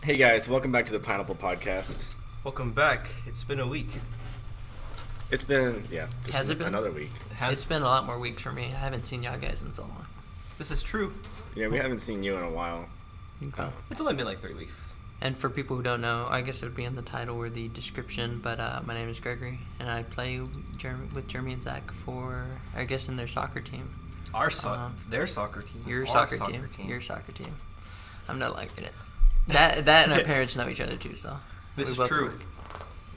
Hey guys, welcome back to the Pineapple Podcast. Welcome back. It's been a week. It's been, just Has it been? another week. It's been a lot more weeks for me. I haven't seen y'all guys in so long. This is true. Yeah, we haven't seen you in a while. Okay. It's only been like 3 weeks. And for people who don't know, I guess it would be in the title or the description, but my name is Gregory, and I play with Jeremy and Zach for, I guess, in their soccer team. Their soccer team. Your soccer team. Your soccer team. I'm not liking it. That and our parents know each other too, so. This we is both true. work.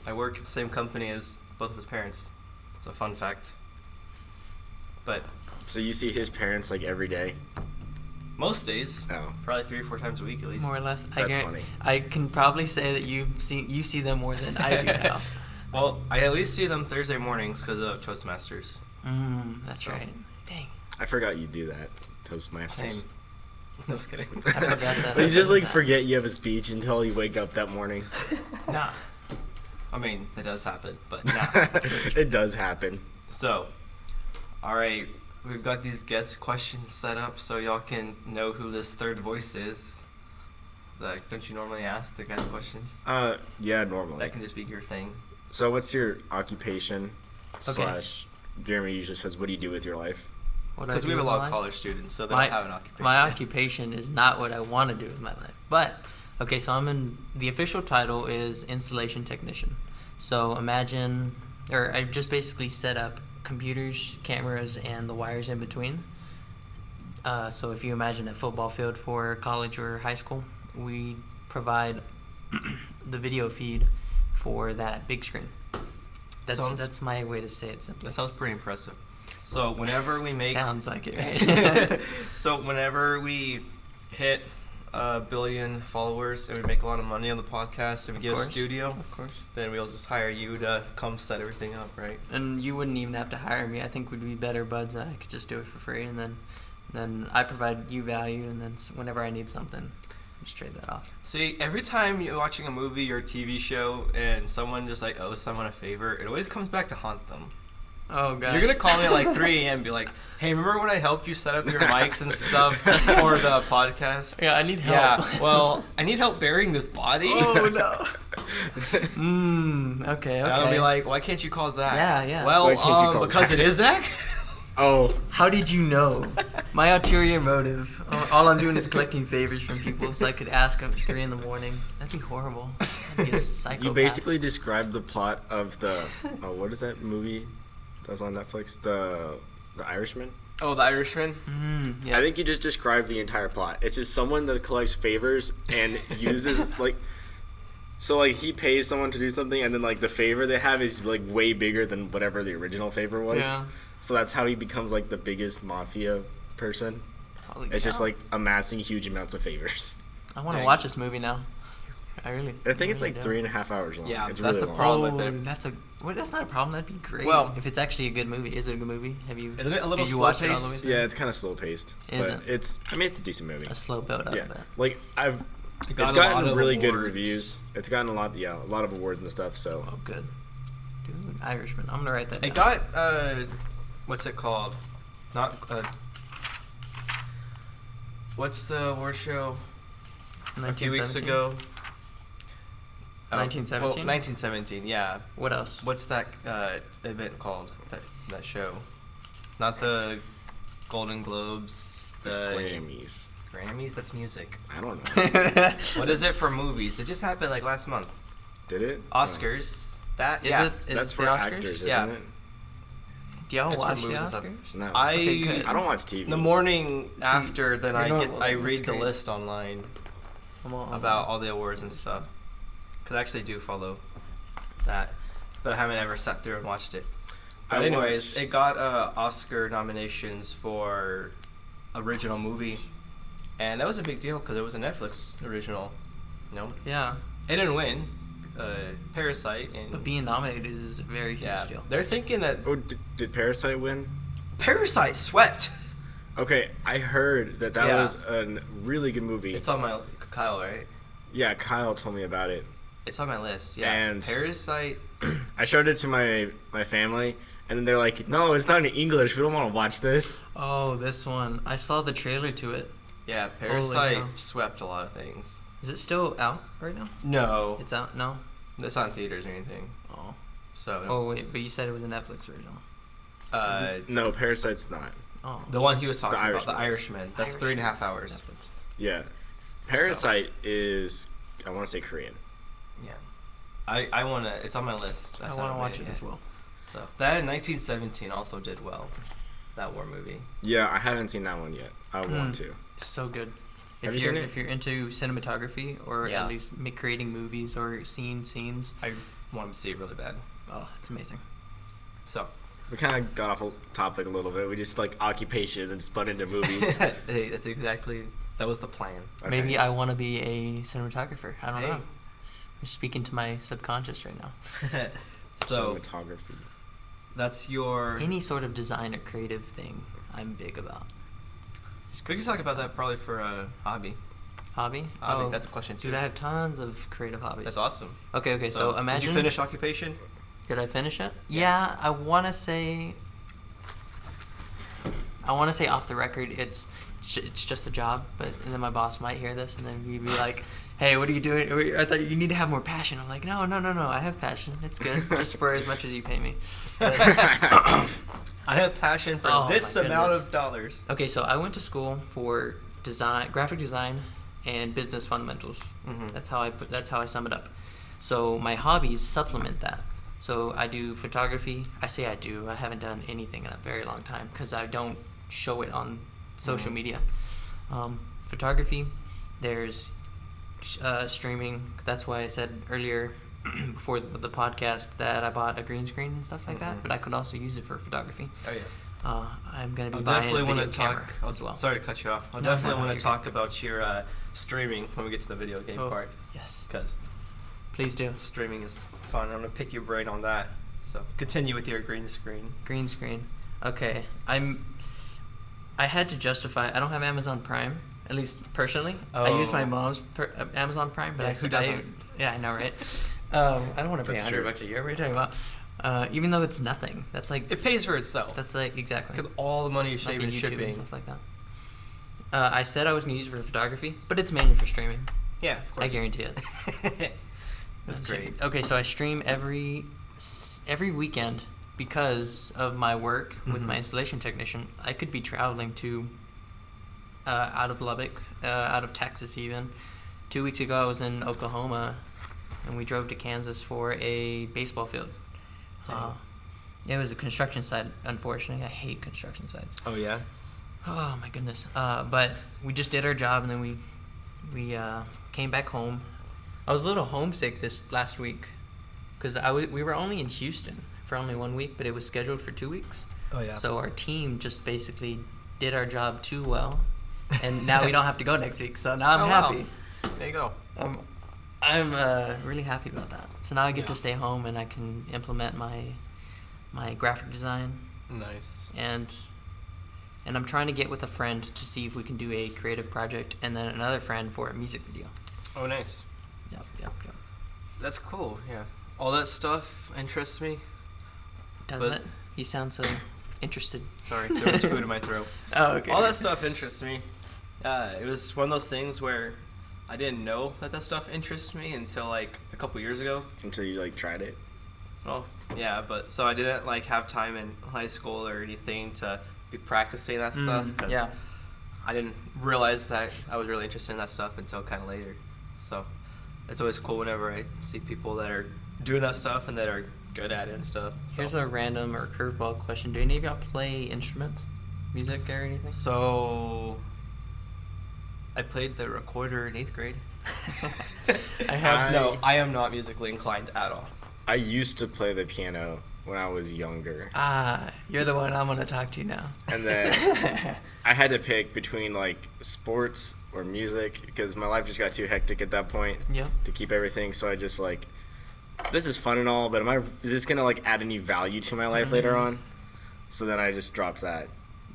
I work at the same company as both of his parents. It's a fun fact. But So you see his parents like every day? most days, Oh. probably 3 or 4 times a week at least. More or less. That's funny. I can probably say that you see them more than I do now. Well, I at least see them Thursday mornings because of Toastmasters. That's So. right. Dang. I forgot you do that, Toastmasters. Same. No, just kidding. I forgot that. But you just like That. forget you have a speech until you wake up that morning. Nah. I mean, it does happen, but nah. It does happen. So, alright, we've got these guest questions set up so y'all can know who this third voice is. Zach, don't you normally ask the guest questions? Yeah, normally. That can just be your thing. So what's your occupation? Okay. / Jeremy usually says, what do you do with your life? What do I Because we do have a with lot my of life? college students, so they My- don't have an occupation. My occupation is not what I want to do with my life. But, okay, so the official title is installation technician. So I just basically set up computers, cameras, and the wires in between. So if you imagine a football field for college or high school, we provide the video feed for that big screen. That's my way to say it simply. That sounds pretty impressive. So whenever we make... Sounds like it, right? So whenever we hit 1 billion followers and we make a lot of money on the podcast and we get a studio, Of course. then we'll just hire you to come set everything up, right? And you wouldn't even have to hire me. I think we'd be better buds. I could just do it for free, and then I provide you value, and then whenever I need something, just trade that off. See, every time you're watching a movie or a TV show and someone just like owes someone a favor, it always comes back to haunt them. Oh gosh. You're gonna call me at like 3 a.m. and be like, "Hey, remember when I helped you set up your mics and stuff for the podcast?" Yeah, I need help. Yeah. Well, I need help burying this body. Oh no. Okay. And I'll be like, "Why can't you call Zach?" Yeah. Well, Why can't you call because Zach? it is Zach. Oh, How did you know? My ulterior motive. All I'm doing is collecting favors from people so I could ask them at 3 in the morning. That'd be horrible. I'd be a psychopath. you basically described the plot of the, what is that movie that was on Netflix? The Irishman? Oh, the Irishman. Yeah. I think you just described the entire plot. It's just someone that collects favors and uses so he pays someone to do something, and then the favor they have is way bigger than whatever the original favor was. Yeah. So that's how he becomes the biggest mafia person. Holy It's just cow. amassing huge amounts of favors. I want to Dang. watch this movie now. I think it's 3.5 hours long. Yeah, it's that's really the long. problem with it. That's not a problem. That'd be great. Well- if it's actually a good movie. Is it a good movie? Isn't it a little Did you watch it all the way slow-paced? through? Yeah, it's kind of slow paced. Is but it's a decent movie. A slow build up. Yeah, But, It it's got a lot gotten of really good awards. reviews. It's gotten a lot of awards and stuff. So oh, good. Dude, Irishman. I'm gonna write that It down. got what's it called? Not what's the award show? A few weeks 1917? ago. 1917? 1917. Yeah. What else? What's that event called? That show? Not the Golden Globes. The Grammys. Grammys. That's music. I don't know. What is it for movies? It just happened last month. Did it? Oscars. That Is yeah. it? Is That's it for the Oscars? actors, Yeah. isn't it? Do y'all It's for watch the movies and stuff. Oscars? No. Okay, good. I don't watch TV. The morning See, after, then I you know get what, I that's read the great. list online about all the awards and stuff. Because I actually do follow that, but I haven't ever sat through and watched it. But anyways, it got Oscar nominations for original movie, and that was a big deal because it was a Netflix original. No, Yeah, it didn't win. Parasite and but being nominated is a very huge yeah, deal. they're thinking that Oh, did Parasite win? Parasite swept. Okay, I heard that Yeah. was a really good movie. It's on my Kyle, right? Yeah, Kyle told me about it. It's on my list. Yeah, And- Parasite. I showed it to my family, and then they're like, "No, it's not in English. We don't want to watch this." Oh, this one. I saw the trailer to it. Yeah, Holy Parasite cow. swept a lot of things. Is it still out right now? No, It's out? No? it's not in theaters or anything. Oh. So Oh, wait, but you said it was a Netflix original. No, Parasite's not. Oh. the one he was talking about, The Irishman. Irishman. That's 3.5 hours. Netflix. Yeah. Parasite is, I want to say Korean. Yeah, I want to. It's on my list. I want to watch it as well. So that in 1917 also did well. That war movie. Yeah, I haven't seen that one yet. I want to. So good. Have you If you're seen it? if you're into cinematography or Yeah. at least creating movies or seeing scenes, I want to see it really bad. oh, it's amazing. So We kind of got off topic a little bit. We just like occupation and spun into movies. hey, that was the plan. Okay. Maybe I want to be a cinematographer. I don't Hey. know. You're speaking to my subconscious right now. So Cinematography. that's your. Any sort of design or creative thing, I'm big about. We can talk about that probably for a hobby. Hobby? Oh, that's a question too. Dude, I have tons of creative hobbies. That's awesome. Okay, so imagine. Did you finish Occupation? Did I finish it? Yeah, I want to say off the record, it's just a job, and then my boss might hear this, and then he'd be like, hey, what are you doing? I thought you need to have more passion. I'm like, no, I have passion. It's good, just for as much as you pay me. But, I have passion for Oh, this my amount goodness. of dollars. okay, so I went to school for graphic design, and business fundamentals. Mhm. That's how I sum it up. So my hobbies supplement that. So I do photography. I say I do. I haven't done anything in a very long time because I don't show it on social media. Photography. There's streaming. That's why I said earlier before the podcast that I bought a green screen and stuff like that. But I could also use it for photography. Oh yeah. I'm gonna be I'll buying definitely a video want to camera talk. as well. Sorry to cut you off. I'll No, definitely no, want you're to talk about your streaming when we get to the video game Oh. part, Yes, because please do. streaming is fun. I'm gonna pick your brain on that. So continue with your green screen. Green screen. Okay, I had to justify. I don't have Amazon Prime, at least personally. I use my Oh. mom's Amazon Prime, but Yeah, I who doesn't? yeah, I know, right? I don't want to pay That's $100 true. a year. What are you talking about? Even though it's nothing. That's like It pays for itself. exactly Because all the money you're like saving in in YouTube shipping. and stuff like that. I said I was gonna use it for photography, but it's mainly for streaming. Yeah, of course. I guarantee it. That's I'm great. kidding. Okay, so I stream every weekend because of my work with my installation technician. I could be traveling to out of Lubbock, out of Texas even. 2 weeks ago I was in Oklahoma, and we drove to Kansas for a baseball field. It was a construction site, unfortunately. I hate construction sites. Oh yeah. Oh my goodness! But we just did our job, and then we came back home. I was a little homesick this last week because we were only in Houston for only 1 week, but it was scheduled for 2 weeks. Oh yeah. So our team just basically did our job too well, and now we don't have to go next week. So now I'm happy. Wow. There you go. I'm really happy about that. So now I get to Yeah. stay home and I can implement my graphic design. Nice. And I'm trying to get with a friend to see if we can do a creative project, and then another friend for a music video. Oh, nice. Yep. That's cool. Yeah. All that stuff interests me. Does But- it? You sound so interested. Sorry, there was food in my throat. Oh, okay. All that stuff interests me. It was one of those things where I didn't know that stuff interests me until like a couple years ago. Until you like tried it. Well, yeah, but so I didn't like have time in high school or anything to be practicing that stuff. 'Cause yeah. I didn't realize that I was really interested in that stuff until kind of later. So it's always cool whenever I see people that are doing that stuff and that are good at it and stuff. So. Here's a random or curveball question. Do any of y'all play instruments? Music or anything? So I played the recorder in 8th grade. I have No, I am not musically inclined at all. I used to play the piano when I was younger. You're the one I'm going to talk to now. And then I had to pick between like sports or music because my life just got too hectic at that point Yeah. to keep everything. So I just like, this is fun and all, but is this gonna like add any value to my life later on? So then I just dropped that.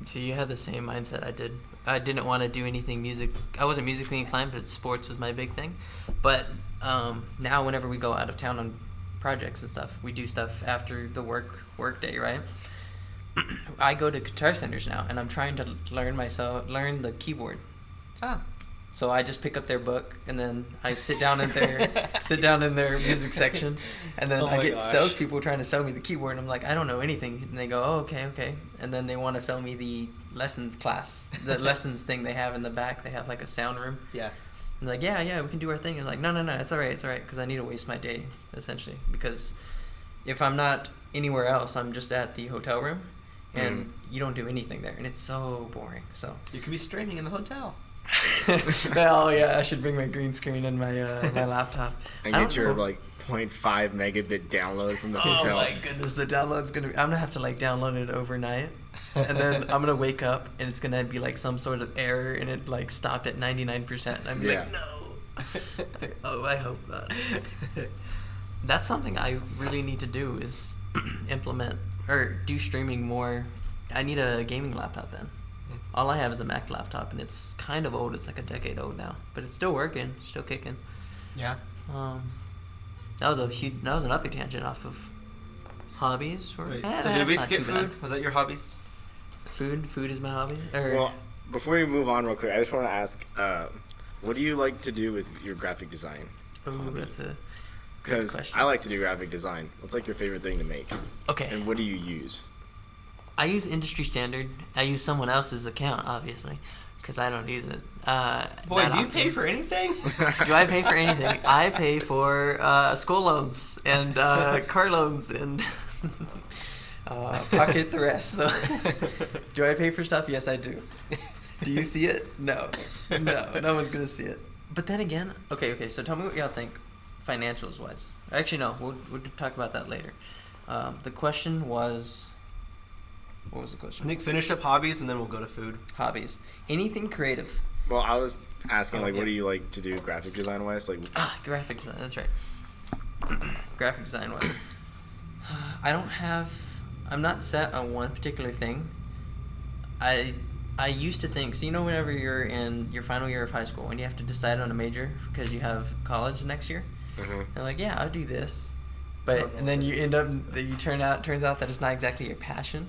So you had the same mindset I did. I didn't want to do anything music. I wasn't musically inclined, but sports was my big thing. But now whenever we go out of town on projects and stuff, we do stuff after the work day, right? I go to guitar centers now, and I'm trying to learn the keyboard. Ah. So I just pick up their book and then I sit down in their music section, and then I get salespeople trying to sell me the keyboard, and I'm like, I don't know anything, and they go, oh, okay, and then they want to sell me the lessons class, the lessons thing they have in the back. They have like a sound room. Yeah. I'm like, yeah, we can do our thing. And like, no, it's all right, because I need to waste my day essentially, because if I'm not anywhere else, I'm just at the hotel room, and you don't do anything there, and it's so boring. So you could be streaming in the hotel. Well, yeah, I should bring my green screen and my my laptop. And get your like 0.5 megabit download from the hotel. Oh my goodness, the download's gonna be. I'm gonna have to like download it overnight, and then I'm gonna wake up and it's gonna be like some sort of error, and it like stopped at 99%. I'm like, no. Oh, I hope not. That's something I really need to do is implement or do streaming more. I need a gaming laptop then. All I have is a Mac laptop, and it's kind of old. It's like a decade old now, but it's still working, still kicking. Yeah. That was another tangent off of hobbies. So did we skip food? Bad. Was that your hobbies? Food is my hobby. Well, before we move on real quick, I just want to ask, what do you like to do with your graphic design? Oh, that's a because I like to do graphic design. What's like your favorite thing to make? Okay. And what do you use? I use industry standard. I use someone else's account, obviously, because I don't use it. Boy, do you pay for anything? Do I pay for anything? I pay for school loans and car loans and pocket the rest. So, do I pay for stuff? Yes, I do. Do you see it? No, no one's gonna see it. But then again, okay. So tell me what y'all think, financials wise. Actually, no, we'll talk about that later. The question was. What was the question? I think finish up hobbies and then we'll go to food. Hobbies. Anything creative. Well, I was asking, what do you like to do graphic design-wise? Graphic design, that's right. Graphic design-wise. I'm not set on one particular thing. I used to think, so whenever you're in your final year of high school and you have to decide on a major because you have college next year, and like, yeah, I'll do this. And then you turns out that it's not exactly your passion.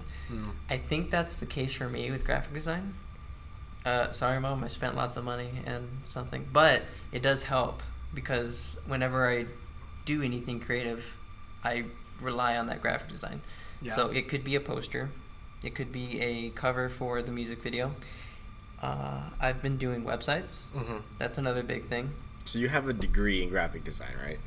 I think that's the case for me with graphic design. Sorry, Mom, I spent lots of money and something, but it does help because whenever I do anything creative, I rely on that graphic design. Yeah. So it could be a poster, it could be a cover for the music video. I've been doing websites. That's another big thing. So you have a degree in graphic design, right?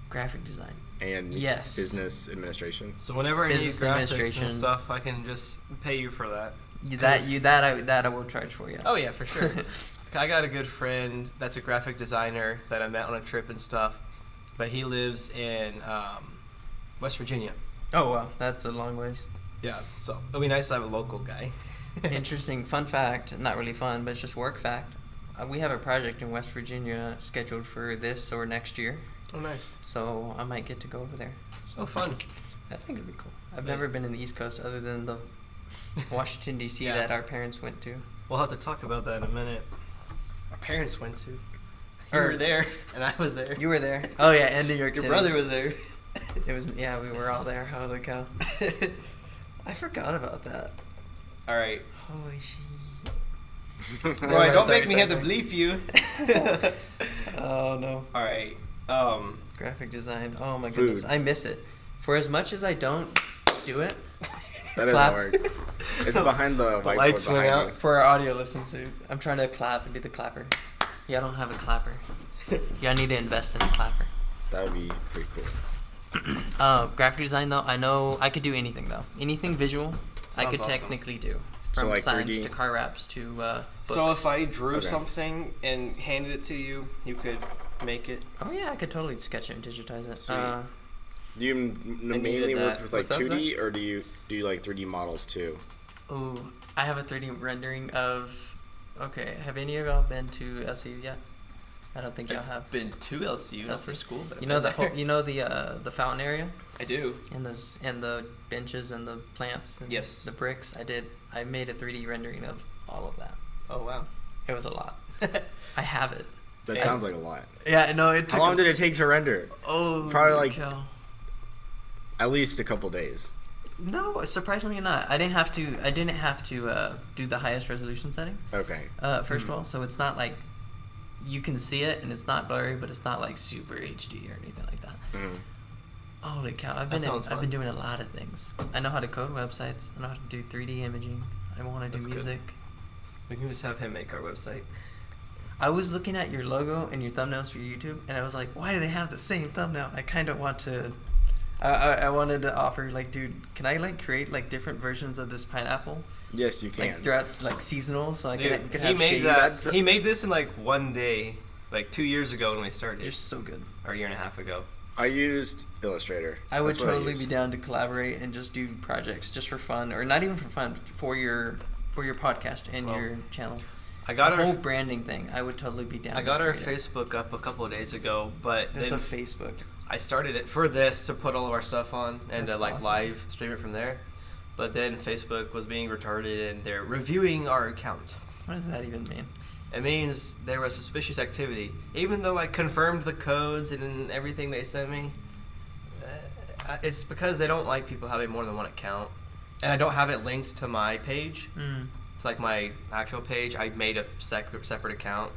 Graphic design. And yes. Business administration. So whenever I need graphics and stuff, I can just pay you for that. That I will charge for, yes. Oh yeah, for sure. I got a good friend that's a graphic designer that I met on a trip and stuff, but he lives in West Virginia. Oh wow, that's a long ways. Yeah, so it'll be nice to have a local guy. Interesting fun fact, not really fun, but it's just work fact. We have a project in West Virginia scheduled for this or next year. Oh, nice. So I might get to go over there. Oh, fun. I think it'd be cool. I've never been in the East Coast other than the Washington, D.C. that our parents went to. We'll have to talk about that in a minute. Our parents went to. You were there, and I was there. You were there. Oh, yeah, and New York City. Your brother was there. We were all there. Holy cow. I forgot about that. All right. Holy shit. Roy, don't make me have to bleep you. Oh, no. All right. Graphic design. Oh my goodness, I miss it. For as much as I don't do it, that doesn't work. It's behind the whiteboard. Lights went out. For our audio listeners, I'm trying to clap and do the clapper. Yeah, I don't have a clapper. Yeah, I need to invest in a clapper. That would be pretty cool. Graphic design though, I know I could do anything though. Anything visual, I could technically do. From signs 3D? To car wraps to books. So if I drew something and handed it to you, you could make it? Oh yeah, I could totally sketch it and digitize it. Sweet. Do you mainly work with 2D or do you do 3D models too? Ooh, I have a 3D rendering of. Okay, have any of y'all been to LCU yet? I don't think y'all have. Been to LCU, not for school. But the fountain area. I do. And the benches and the plants. And yes. The bricks. I made a 3D rendering of all of that. Oh wow. It was a lot. I have it. That sounds like a lot. Yeah, no, it took. How long did it take to render? Oh, probably at least a couple days. No, surprisingly not. I didn't have to do the highest resolution setting. Okay. First of all, so it's not like you can see it and it's not blurry, but it's not like super HD or anything like that. Mm-hmm. Holy cow! I've been doing a lot of things. I know how to code websites. I know how to do 3D imaging. I want to do music. Good. We can just have him make our website. I was looking at your logo and your thumbnails for YouTube, and I was like, why do they have the same thumbnail? I kind of want to. I wanted to offer, like, dude, can I like create like different versions of this pineapple? Yes, you can. Like throughout like seasonal, so I could have he made shades. that. He made this in like one day, like 2 years ago when we started. They're so good. Or a year and a half ago. I used Illustrator. I would totally be down to collaborate and just do projects just for fun, or not even for fun, for your podcast and your channel. I got the whole branding thing. I would totally be down. I got our Facebook up a couple of days ago, but there's a Facebook. I started it for this to put all of our stuff on and to like awesome. live stream it from there. But then Facebook was being retarded and they're reviewing our account. What does that even mean? It means there was suspicious activity. Even though I confirmed the codes and everything they sent me, it's because they don't like people having more than one account. And I don't have it linked to my page. It's like my actual page. I made a separate account.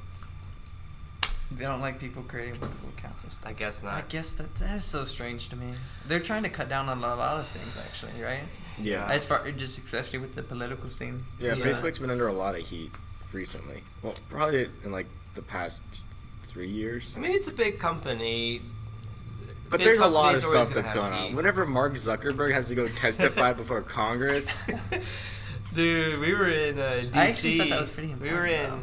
They don't like people creating multiple accounts of stuff. I guess not. I guess that is so strange to me. They're trying to cut down on a lot of things, actually, right? Yeah. As far just especially with the political scene. Yeah, Facebook's been under a lot of heat recently. Well, probably in like the past 3 years. I mean, it's a big company. But there's a lot of stuff that's going on. Whenever Mark Zuckerberg has to go testify before Congress. Dude, we were in D.C. I actually thought that was pretty important. We were in...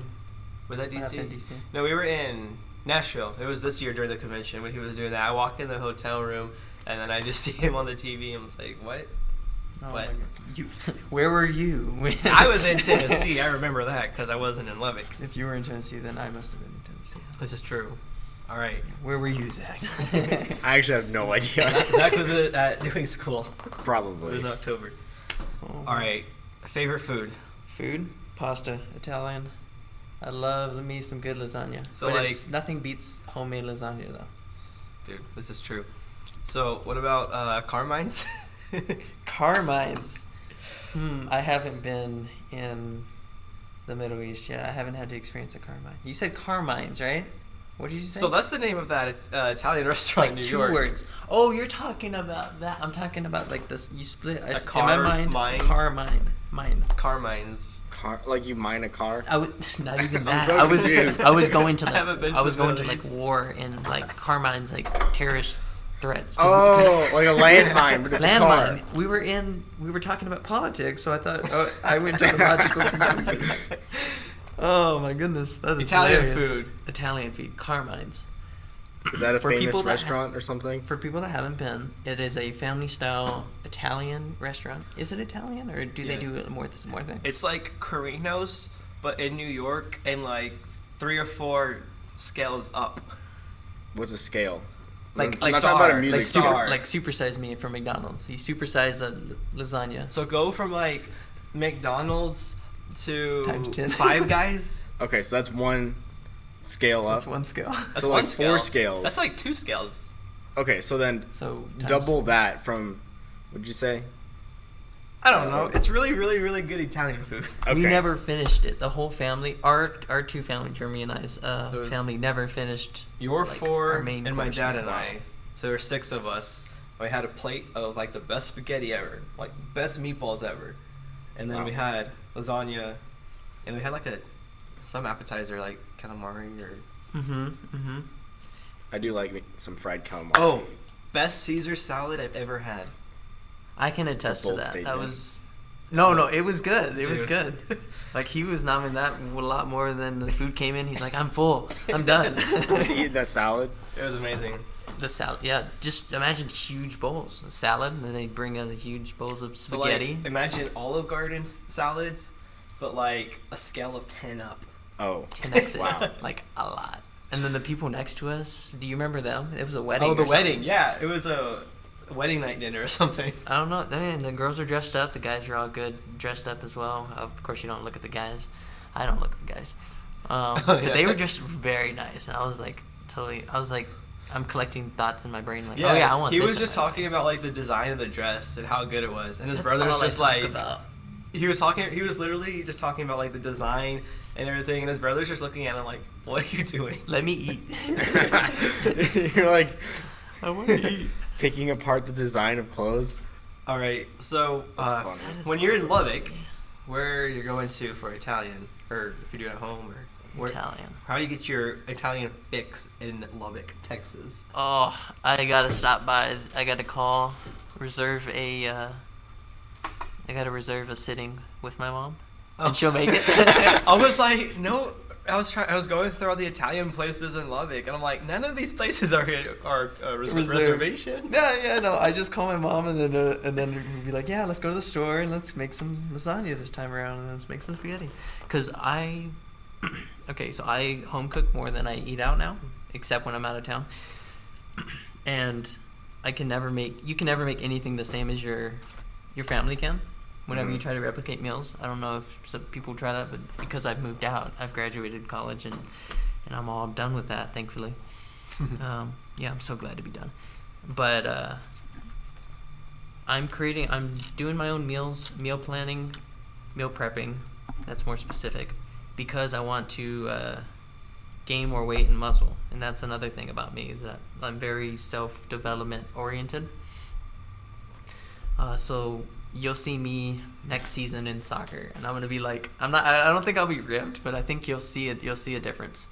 Was that D.C.? DC? No, we were in Nashville. It was this year during the convention when he was doing that. I walk in the hotel room, and then I just see him on the TV, and I was like, what? Oh What? Where were you? I was in Tennessee. I remember that because I wasn't in Lubbock. If you were in Tennessee, then I must have been in Tennessee. This is true. All right. Where were you, Zach? I actually have no idea. Zach was doing school. Probably. It was October. All right. Favorite food? Food? Pasta. Italian. I love me some good lasagna. So, but like... nothing beats homemade lasagna, though. Dude, this is true. So, what about Carmine's? Carmine's. I haven't been in the Middle East yet. I haven't had to experience a Carmine. You said Carmine's, right? What did you say? So that's the name of that Italian restaurant in New York. 2 words. Oh, you're talking about that. I'm talking about like this. You split in my mind. Carmine. Mine. Carmine's. Like you mine a car? I was not even that. So confused. I was going to like I was going to like war and like Carmine's like terrorist threats. Oh, like a landmine, but it's a car. Landmine. We were talking about politics, so I thought I went to the logical conclusion. Oh my goodness, that is Italian hilarious. food. Italian food. Carmine's. Is that a For famous people that restaurant or something? For people that haven't been, it is a family-style Italian restaurant. Is it Italian, or do they do more thing? It's like Carino's, but in New York, and like 3 or 4 scales up. What's a scale? Like I'm not star, talking about a music star. like supersize me from McDonald's. You supersize a lasagna. So go from like McDonald's to Times 10. Five Guys. Okay, so that's one scale up. That's one scale. That's So one like scale. 4 scales. That's like 2 scales. Okay, so then So double that from, what'd you say? I don't know. It's really, really, really good Italian food. Okay. We never finished it. The whole family, our 2 family, Jeremy and I's So it's family, never finished. Your like, 4 our main and my course. dad and I. So there were 6 of us. We had a plate of like the best spaghetti ever, like best meatballs ever, and then we had lasagna, and we had like some appetizer like calamari or. I do like some fried calamari. Oh, best Caesar salad I've ever had. I can attest to bold that. statement. That was no, it was good. It was Dude. good. Like he was nomming that a lot more than the food came in. He's like, I'm full. I'm done. Just eating that salad. It was amazing. The salad, yeah. Just imagine huge bowls, of salad, and then they bring in huge bowls of spaghetti. So like, imagine Olive Garden salads, but like a scale of 10 up. Oh. 10x it, Wow. like a lot. And then the people next to us, do you remember them? It was a wedding. Oh, the or something. wedding. Yeah, it was a wedding night dinner or something. I don't know. I mean, the girls are dressed up. The guys are all good, dressed up as well. Of course, you don't look at the guys. I don't look at the guys. But they were just very nice, and I was like, I'm collecting thoughts in my brain, like, Yeah, oh yeah, I want he this. was just talking about like the design of the dress and how good it was, and his That's brother was all I just talk like, about. he was literally just talking about like the design and everything, and his brother's just looking at him like, "What are you doing? Let me eat. You're like, I want to eat. picking apart the design of clothes. All right, so That's funny. when you're in Lubbock, where you're going to for Italian, or if you do it at home, or where, Italian. how do you get your Italian fix in Lubbock, Texas? Oh, I gotta stop by. I gotta call, reserve a. I gotta reserve a sitting with my mom, and she'll make it. I was like, no. I was going through all the Italian places in Lubbock, and I'm like, none of these places are reservations. Yeah, no. I just call my mom, and then we'd be like, yeah, let's go to the store and let's make some lasagna this time around, and let's make some spaghetti. Cause okay, so I home cook more than I eat out now, except when I'm out of town, and you can never make anything the same as your family can. Whenever you try to replicate meals, I don't know if some people try that, but because I've moved out, I've graduated college, and I'm all done with that, thankfully. Yeah, I'm so glad to be done. But I'm doing my own meals, meal planning, meal prepping. That's more specific, because I want to gain more weight and muscle, and that's another thing about me, that I'm very self-development oriented. So you'll see me next season in soccer, and I'm gonna be like, I don't think I'll be ripped, but I think you'll see it. You'll see a difference.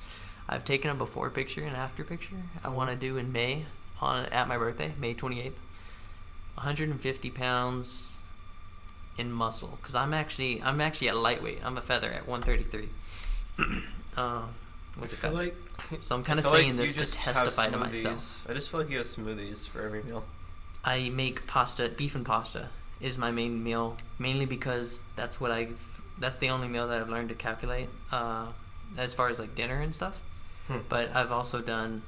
I've taken a before picture and after picture. I want to do in May at my birthday, May 28th. 150 pounds in muscle, because I'm actually at lightweight. I'm a feather at 133. What's a feather? So I'm kind of saying this to testify to myself. I just feel like you have smoothies for every meal. I make pasta, beef and pasta is my main meal, mainly because that's the only meal that I've learned to calculate as far as like dinner and stuff. But I've also done,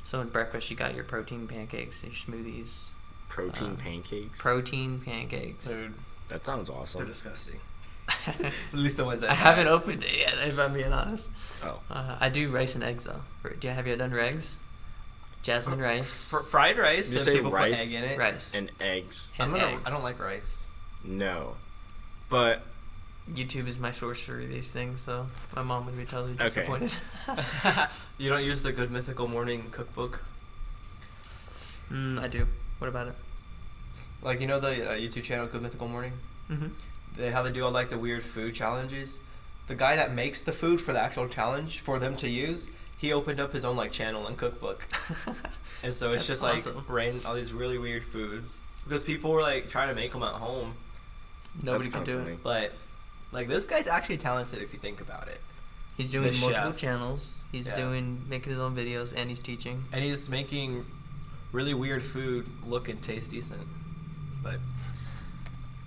so at breakfast you got your protein pancakes, your smoothies. Protein pancakes? Protein pancakes. Dude, That sounds awesome. they're disgusting. At least the ones I haven't opened it yet, if I'm being honest. Oh. I do rice and eggs though. Have you done eggs? Jasmine rice. Fried rice. You and say people rice? put egg in it. Rice. And eggs. And eggs. I don't like rice. No. But YouTube is my source for these things, so my mom would be totally disappointed. You don't use the Good Mythical Morning cookbook? I do. What about it? Like, you know the YouTube channel Good Mythical Morning? Mm-hmm. How they do all like the weird food challenges? The guy that makes the food for the actual challenge for them to use, he opened up his own like channel and cookbook. And so it's just awesome. like all these really weird foods. Because people were like trying to make them at home. Nobody That's can do kinda it. But like this guy's actually talented if you think about it. He's doing The multiple chef. channels. He's making his own videos, and he's teaching. And he's making really weird food look and taste decent. But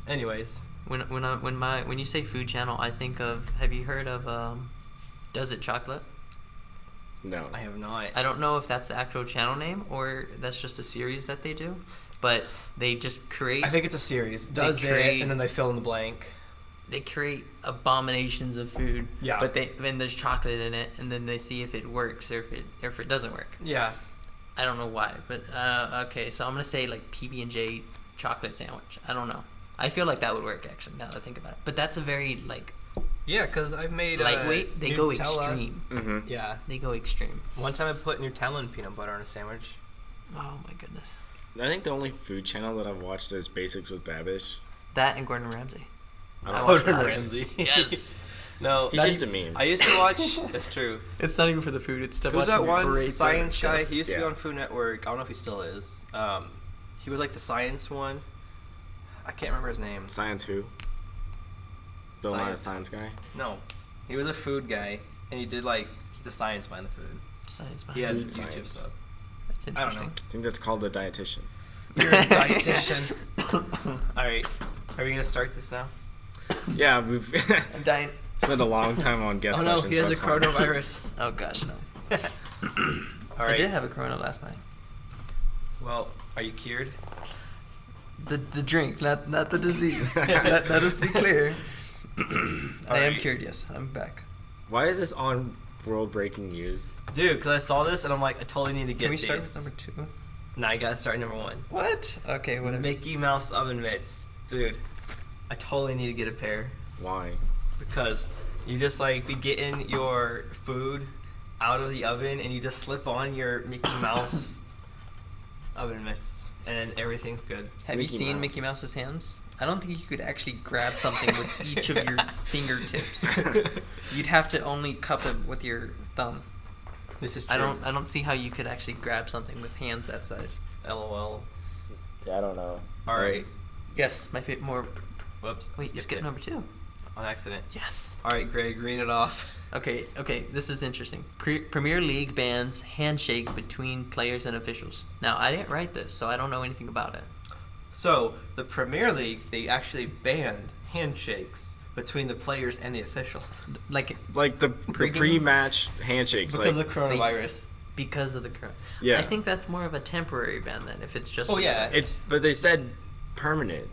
anyways, When you say food channel, I think of, have you heard of Does It Chocolate? no. I have not. I don't know if that's the actual channel name or that's just a series that they do, but they just create. I think it's a series. Does it, and then they fill in the blank. They create abominations of food. Yeah. But then there's chocolate in it, and then they see if it works or if it doesn't work. Yeah. I don't know why, but okay. So I'm gonna say like PB&J chocolate sandwich. I don't know. I feel like that would work actually. Now that I think about it, but that's a very like Yeah, because I've made lightweight. They go Nutella. extreme. Mm-hmm. Yeah. They go extreme. One time I put Nutella and peanut butter on a sandwich. Oh my goodness. I think the only food channel that I've watched is Basics with Babish. That and Gordon Ramsay. I watch Gordon that. Ramsay. Yes. No, He's just a meme. I used to watch. That's true. It's not even for the food. It's to Who's watch that one great science guy? chefs. He used to be Yeah. on Food Network. I don't know if he still is. He was like the science one. I can't remember his name. Science who? Bill Nye the Science Guy? No, he was a food guy, and he did like the science behind the food. Science behind He had Food YouTube science. stuff. That's I don't interesting. know. I think that's called a dietitian. You're a dietitian. All right, are we gonna start this now? Yeah, we've I'm dying. spent a long time on guest Oh no, questions. he has a That's fine. coronavirus. Oh gosh, no. All I right. did have a corona last night. Well, are you cured? The drink, not the disease. let us be clear. I am Alright. cured. Yes, I'm back. Why is this on world breaking news? Dude, because I saw this and I'm like, I totally need to get Can we these. start with number 2? Nah, you gotta start number 1. What? Okay, whatever. Mickey Mouse oven mitts. Dude, I totally need to get a pair Why? because You just like be getting your food out of the oven, and you just slip on your Mickey Mouse oven mitts, and everything's good. Have you seen Mickey Mouse's hands? I don't think you could actually grab something with each of your fingertips. You'd have to only cup it with your thumb. This is true. I don't see how you could actually grab something with hands that size. LOL. Yeah, I don't know. All right. Yes, more. Whoops. Wait, you skipped number 2. On accident. Yes. All right, Greg, read it off. Okay, this is interesting. Premier League bans handshake between players and officials. Now, I didn't write this, so I don't know anything about it. So, the Premier League, they actually banned handshakes between the players and the officials. Like the pre-match handshakes. Because of coronavirus. Because of the corona. Yeah. I think that's more of a temporary ban then, if it's just... Oh, yeah. But they said permanent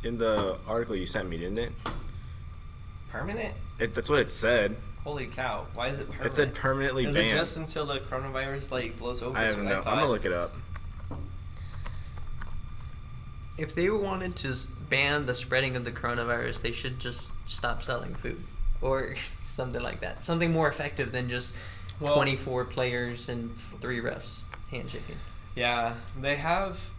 in the article you sent me, didn't it? Permanent? That's what it said. Holy cow. Why is it permanent? It said permanently banned. Is it just until the coronavirus blows over? I don't know. I'm going to look it up. If they wanted to ban the spreading of the coronavirus, they should just stop selling food. Or something like that. Something more effective than just 24 players and 3 refs handshaking. Yeah. They have...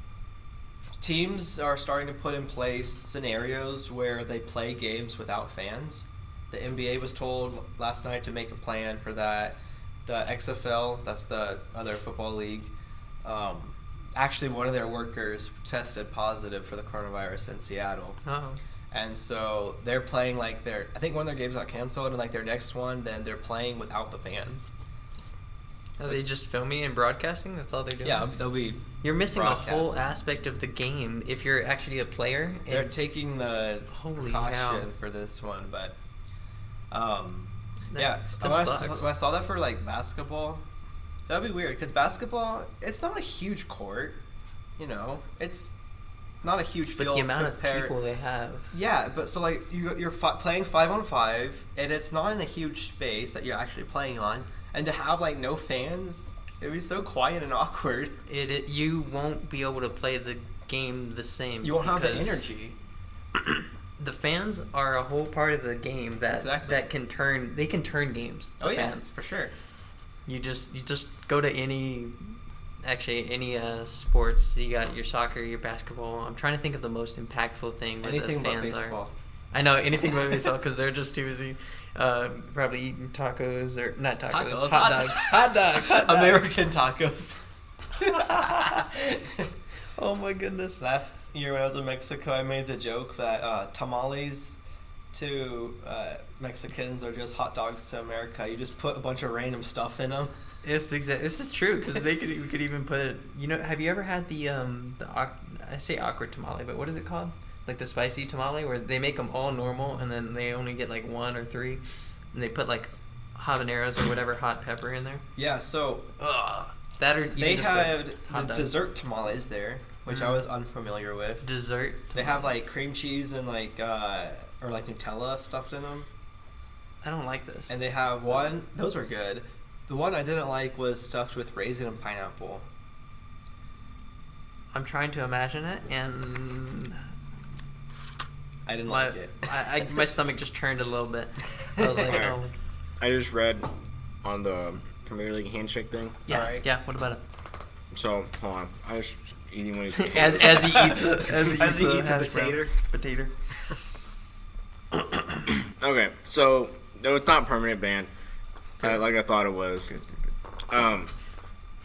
Teams are starting to put in place scenarios where they play games without fans. The NBA was told last night to make a plan for that. The XFL, that's the other football league, actually one of their workers tested positive for the coronavirus in Seattle. Oh. And so they're playing I think one of their games got canceled, and their next one, then they're playing without the fans. Are they just filming and broadcasting? That's all they're doing? Yeah, they'll be... You're missing a whole aspect of the game if you're actually a player. They're taking the holy precaution cow. for this one, but That stuff sucks. when I saw that for basketball, that'd be weird because basketball, it's not a huge court, it's not a huge field. But the amount of people they have. Yeah, but so you're playing 5-on-5, and it's not in a huge space that you're actually playing on, and to have no fans. It'd be so quiet and awkward. You won't be able to play the game the same. You won't have the energy. The fans are a whole part of the game that can turn. They can turn games. The fans. For sure. You just go to any sports. You got your soccer, your basketball. I'm trying to think of the most impactful thing where Anything the fans but baseball. I know anything but baseball because they're just too busy. Probably eating tacos or not tacos, hot dogs. Hot dogs. American tacos. Oh my goodness. Last year when I was in Mexico, I made the joke that tamales to Mexicans are just hot dogs to America. You just put a bunch of random stuff in them. This is true because we could even put. Have you ever had the I say awkward tamale, but what is it called? Like the spicy tamale, where they make them all normal, and then they only get 1 or 3, and they put habaneros or whatever hot pepper in there. Yeah, so that or they had the dessert tamales there, which I was unfamiliar with. Dessert. They have cream cheese and or Nutella stuffed in them. I don't like this. And they have one; those are good. The one I didn't like was stuffed with raisin and pineapple. I'm trying to imagine it, and I didn't like it. My stomach just turned a little bit. I was like, oh. I just read on the Premier League handshake thing. Yeah, right. yeah. What about it? So hold on, I was eating when he's as he eats a potato. Okay, so no, it's not a permanent ban, like I thought it was.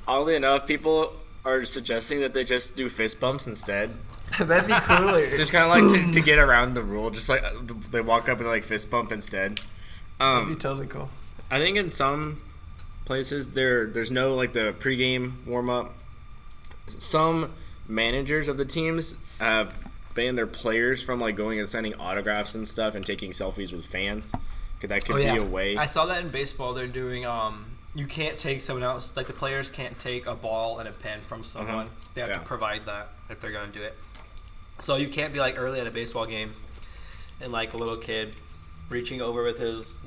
Oddly enough, people are suggesting that they just do fist bumps instead. That'd be cooler. Just kind of to get around the rule, just they walk up and fist bump instead. That'd be totally cool. I think in some places there's no the pregame warm up. Some managers of the teams have banned their players from going and signing autographs and stuff and taking selfies with fans. That could be a way. I saw that in baseball. They're doing you can't take someone else. The players can't take a ball and a pen from someone. They have to provide that if they're going to do it. So you can't be early at a baseball game and a little kid reaching over with his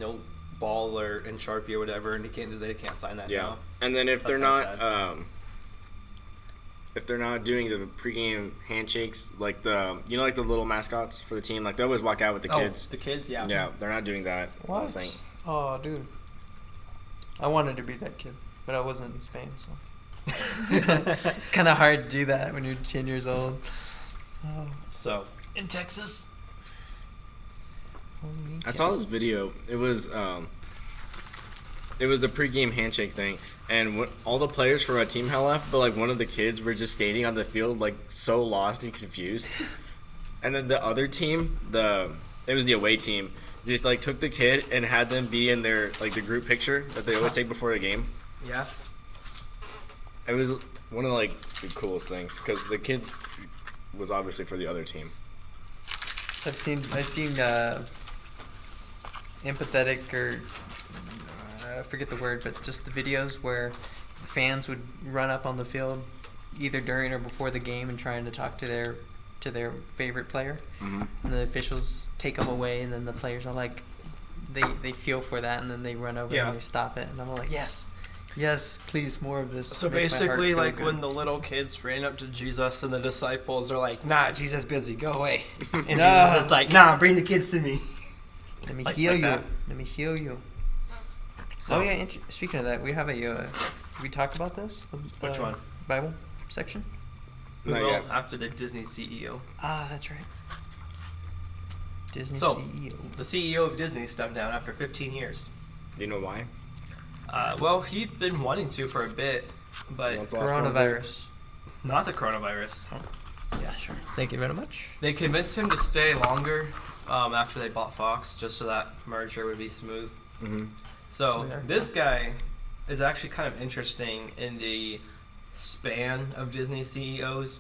ball and Sharpie or whatever, and they can't sign that now. And then if they're not if they're not doing the pregame handshakes, like the like the little mascots for the team, like they always walk out with the kids. The kids, yeah. Yeah, they're not doing that. What? I think. Oh, dude. I wanted to be that kid, but I wasn't in Spain, so. It's kind of hard to do that when you're 10 years old. Oh. So. In Texas. I saw this video. It was the pregame handshake thing, and all the players from a team had left, but like one of the kids were just standing on the field like so lost and confused. And then the other team, it was the away team, just like took the kid and had them be in their like the group picture that they always take before the game. Yeah. It was one of like the coolest things because the kids was obviously for the other team. I've seen empathetic or I forget the word, but just the videos where the fans would run up on the field either during or before the game and trying to talk to their favorite player, and the officials take them away, and then the players are like, they feel for that, and then they run over and they stop it, and I'm like, yes, please, more of this. So basically, like when the little kids ran up to Jesus and the disciples are like, "Nah, Jesus busy, go away," and Jesus is like, "Nah, bring the kids to me. Let me heal you. Let me heal you." So, oh yeah, speaking of that, we have a. We talked about this. Which one? Bible section. We will after the Disney CEO. Ah, that's right. Disney CEO. The CEO of Disney stepped down after 15 years. Do you know why? Well, he'd been wanting to for a bit, but Coronavirus. Not the coronavirus. Oh. Yeah, sure. Thank you very much. They convinced him to stay longer after they bought Fox, just so that merger would be smooth. Mm-hmm. So this guy is actually kind of interesting in the span of Disney CEOs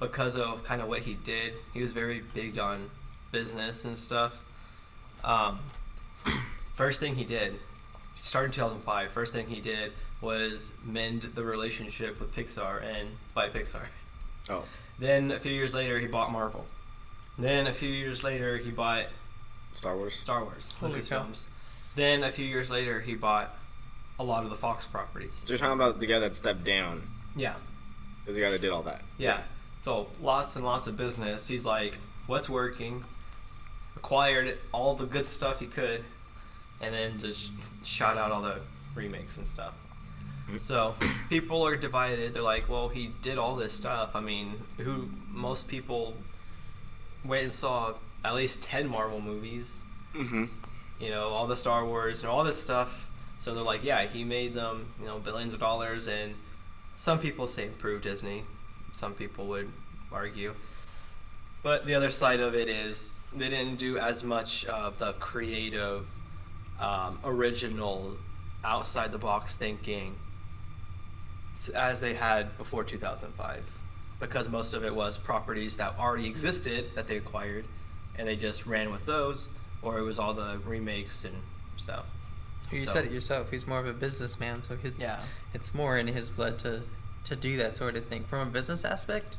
because of kind of what he did. He was very big on business and stuff. First thing he did, he started in 2005. First thing he did was mend the relationship with Pixar and buy Pixar. Oh. Then a few years later, he bought Marvel. Then a few years later, he bought Star Wars. Holy cow. Lucasfilms. Then a few years later, he bought a lot of the Fox properties. So you're talking about the guy that stepped down. Yeah. Is the guy that did all that. Yeah. So lots and lots of business. He's like, what's working? Acquired all the good stuff he could, and then just shot out all the remakes and stuff. So people are divided. They're like, well, he did all this stuff. I mean, most people went and saw at least 10 Marvel movies. Mm-hmm. You know, all the Star Wars and all this stuff. So they're like, yeah, he made them, billions of dollars. And some people say improve Disney. Some people would argue. But the other side of it is they didn't do as much of the creative, original, outside-the-box thinking as they had before 2005. Because most of it was properties that already existed that they acquired, and they just ran with those, or it was all the remakes and stuff. You said it yourself. He's more of a businessman, so it's more in his blood to do that sort of thing. From a business aspect,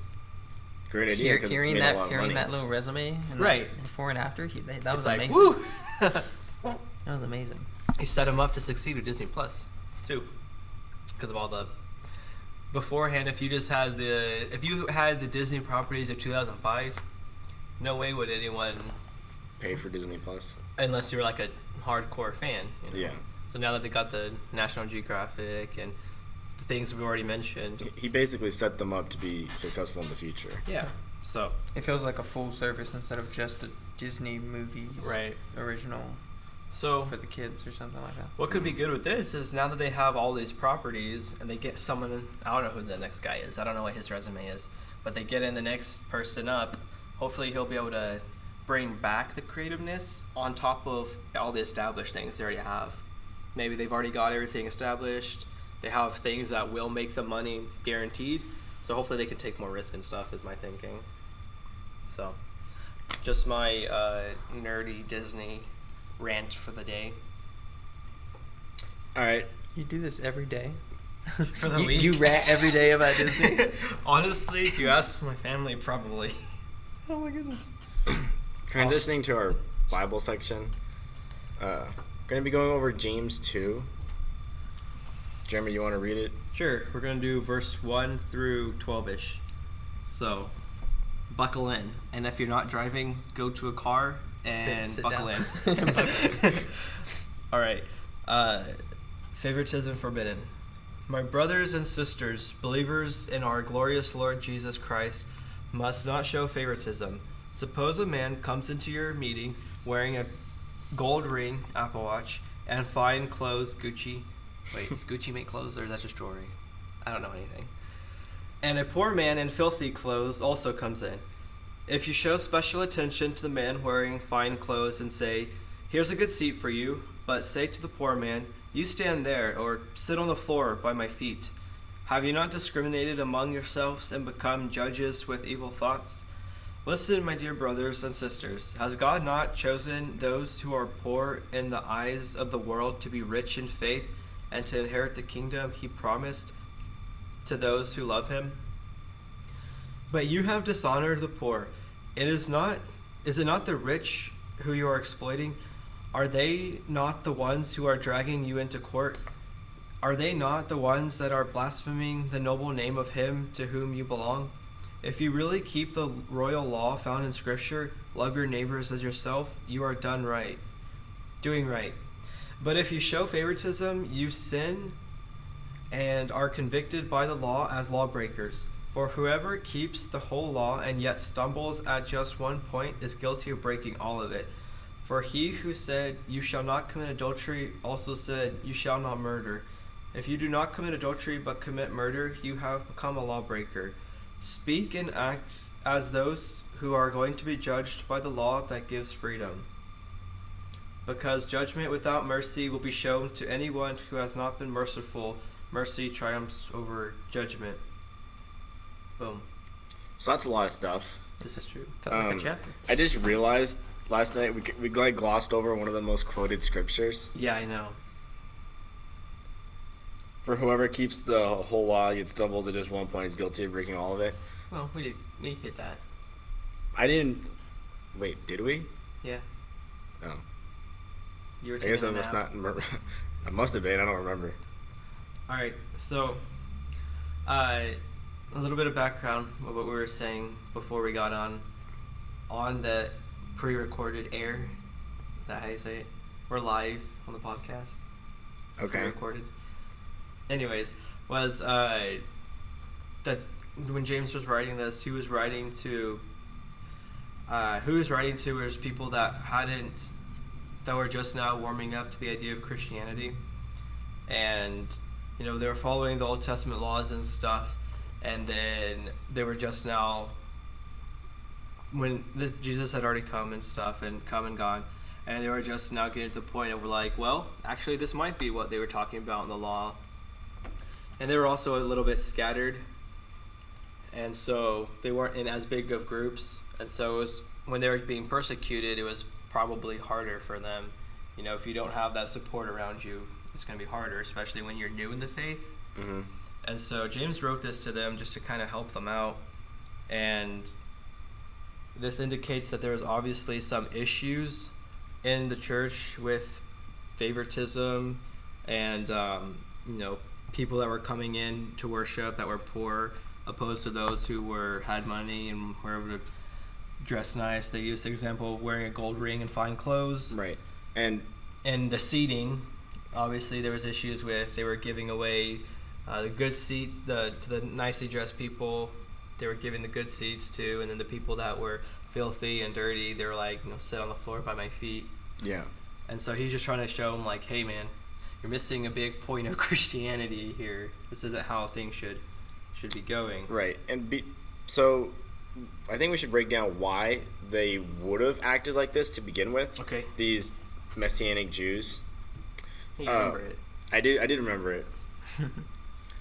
great idea. Hearing that little resume, and right, and before and after, that was like, amazing. Woo! That was amazing. He set him up to succeed with Disney Plus, too, because of all the. Beforehand, if you had the Disney properties of 2005, no way would anyone pay for Disney Plus unless you were like a hardcore fan. Yeah. So now that they got the National Geographic and the things we've already mentioned, he basically set them up to be successful in the future. Yeah. So it feels like a full service instead of just a Disney movies, right? Original. So for the kids or something like that. What could be good with this is now that they have all these properties and they get someone, I don't know who the next guy is. I don't know what his resume is, but they get in the next person up. Hopefully he'll be able to bring back the creativeness on top of all the established things they already have. Maybe they've already got everything established. They have things that will make them money guaranteed. So hopefully they can take more risk and stuff is my thinking. So just my nerdy Disney rant for the day. All right. You do this every day? For the week? You rant every day about Disney? Honestly, if you ask my family, probably. Oh my goodness. Transitioning to our Bible section. Going to be going over James 2. Jeremy, you want to read it? Sure, we're going to do verse 1 through 12-ish. So, buckle in. And if you're not driving, go to a car and sit buckle down. in. All right. Favoritism forbidden. My brothers and sisters, believers in our glorious Lord Jesus Christ, must not show favoritism. Suppose a man comes into your meeting wearing a gold ring, Apple Watch, and fine clothes, Gucci. Wait, does Gucci make clothes, or is that just jewelry? I don't know anything. And a poor man in filthy clothes also comes in. If you show special attention to the man wearing fine clothes and say, "Here's a good seat for you," but say to the poor man, "You stand there," or "Sit on the floor by my feet," have you not discriminated among yourselves and become judges with evil thoughts? Listen, my dear brothers and sisters, has God not chosen those who are poor in the eyes of the world to be rich in faith and to inherit the kingdom he promised to those who love him? But you have dishonored the poor. Is it not the rich who you are exploiting? Are they not the ones who are dragging you into court? Are they not the ones that are blaspheming the noble name of him to whom you belong? If you really keep the royal law found in Scripture, love your neighbors as yourself, you are doing right. But if you show favoritism, you sin and are convicted by the law as lawbreakers. For whoever keeps the whole law and yet stumbles at just one point is guilty of breaking all of it. For he who said, "You shall not commit adultery," also said, "You shall not murder." If you do not commit adultery but commit murder, you have become a lawbreaker. Speak and act as those who are going to be judged by the law that gives freedom. Because judgment without mercy will be shown to anyone who has not been merciful. Mercy triumphs over judgment. Boom. So that's a lot of stuff. This is true. Felt like a chapter. I just realized last night we like glossed over one of the most quoted scriptures. Yeah, I know. For whoever keeps the whole law yet stumbles at just one point is guilty of breaking all of it. Well, we hit that. I didn't. Wait, did we? Yeah. Oh. You were I taking guess a I must nap. not. I must have been. I don't remember. All right, so a little bit of background of what we were saying before we got on the pre-recorded air. Is that how you say it? We're live on the podcast. Okay. Pre-recorded. Anyways, was that when James was writing this, he was writing to who he was writing to was people that were just now warming up to the idea of Christianity, and they were following the Old Testament laws and stuff, and then they were just now, when Jesus had already come and stuff and come and gone, and they were just now getting to the point of like, well, actually this might be what they were talking about in the law. And they were also a little bit scattered, and so they weren't in as big of groups, and so it was, when they were being persecuted, it was probably harder for them. If you don't have that support around you, it's going to be harder, especially when you're new in the faith. Mm-hmm. And so James wrote this to them just to kind of help them out, and this indicates that there was obviously some issues in the church with favoritism and people that were coming in to worship that were poor, opposed to those who had money and were able to dress nice. They used the example of wearing a gold ring and fine clothes. Right. And the seating, obviously there was issues with, they were giving away the good seat to the nicely dressed people. They were giving the good seats to, and then the people that were filthy and dirty, they were like, sit on the floor by my feet. yeah. And so he's just trying to show them, like, hey man, you're missing a big point of Christianity here. This isn't how things should be going. Right. So I think we should break down why they would have acted like this to begin with. Okay. These Messianic Jews. You remember it. I did remember it.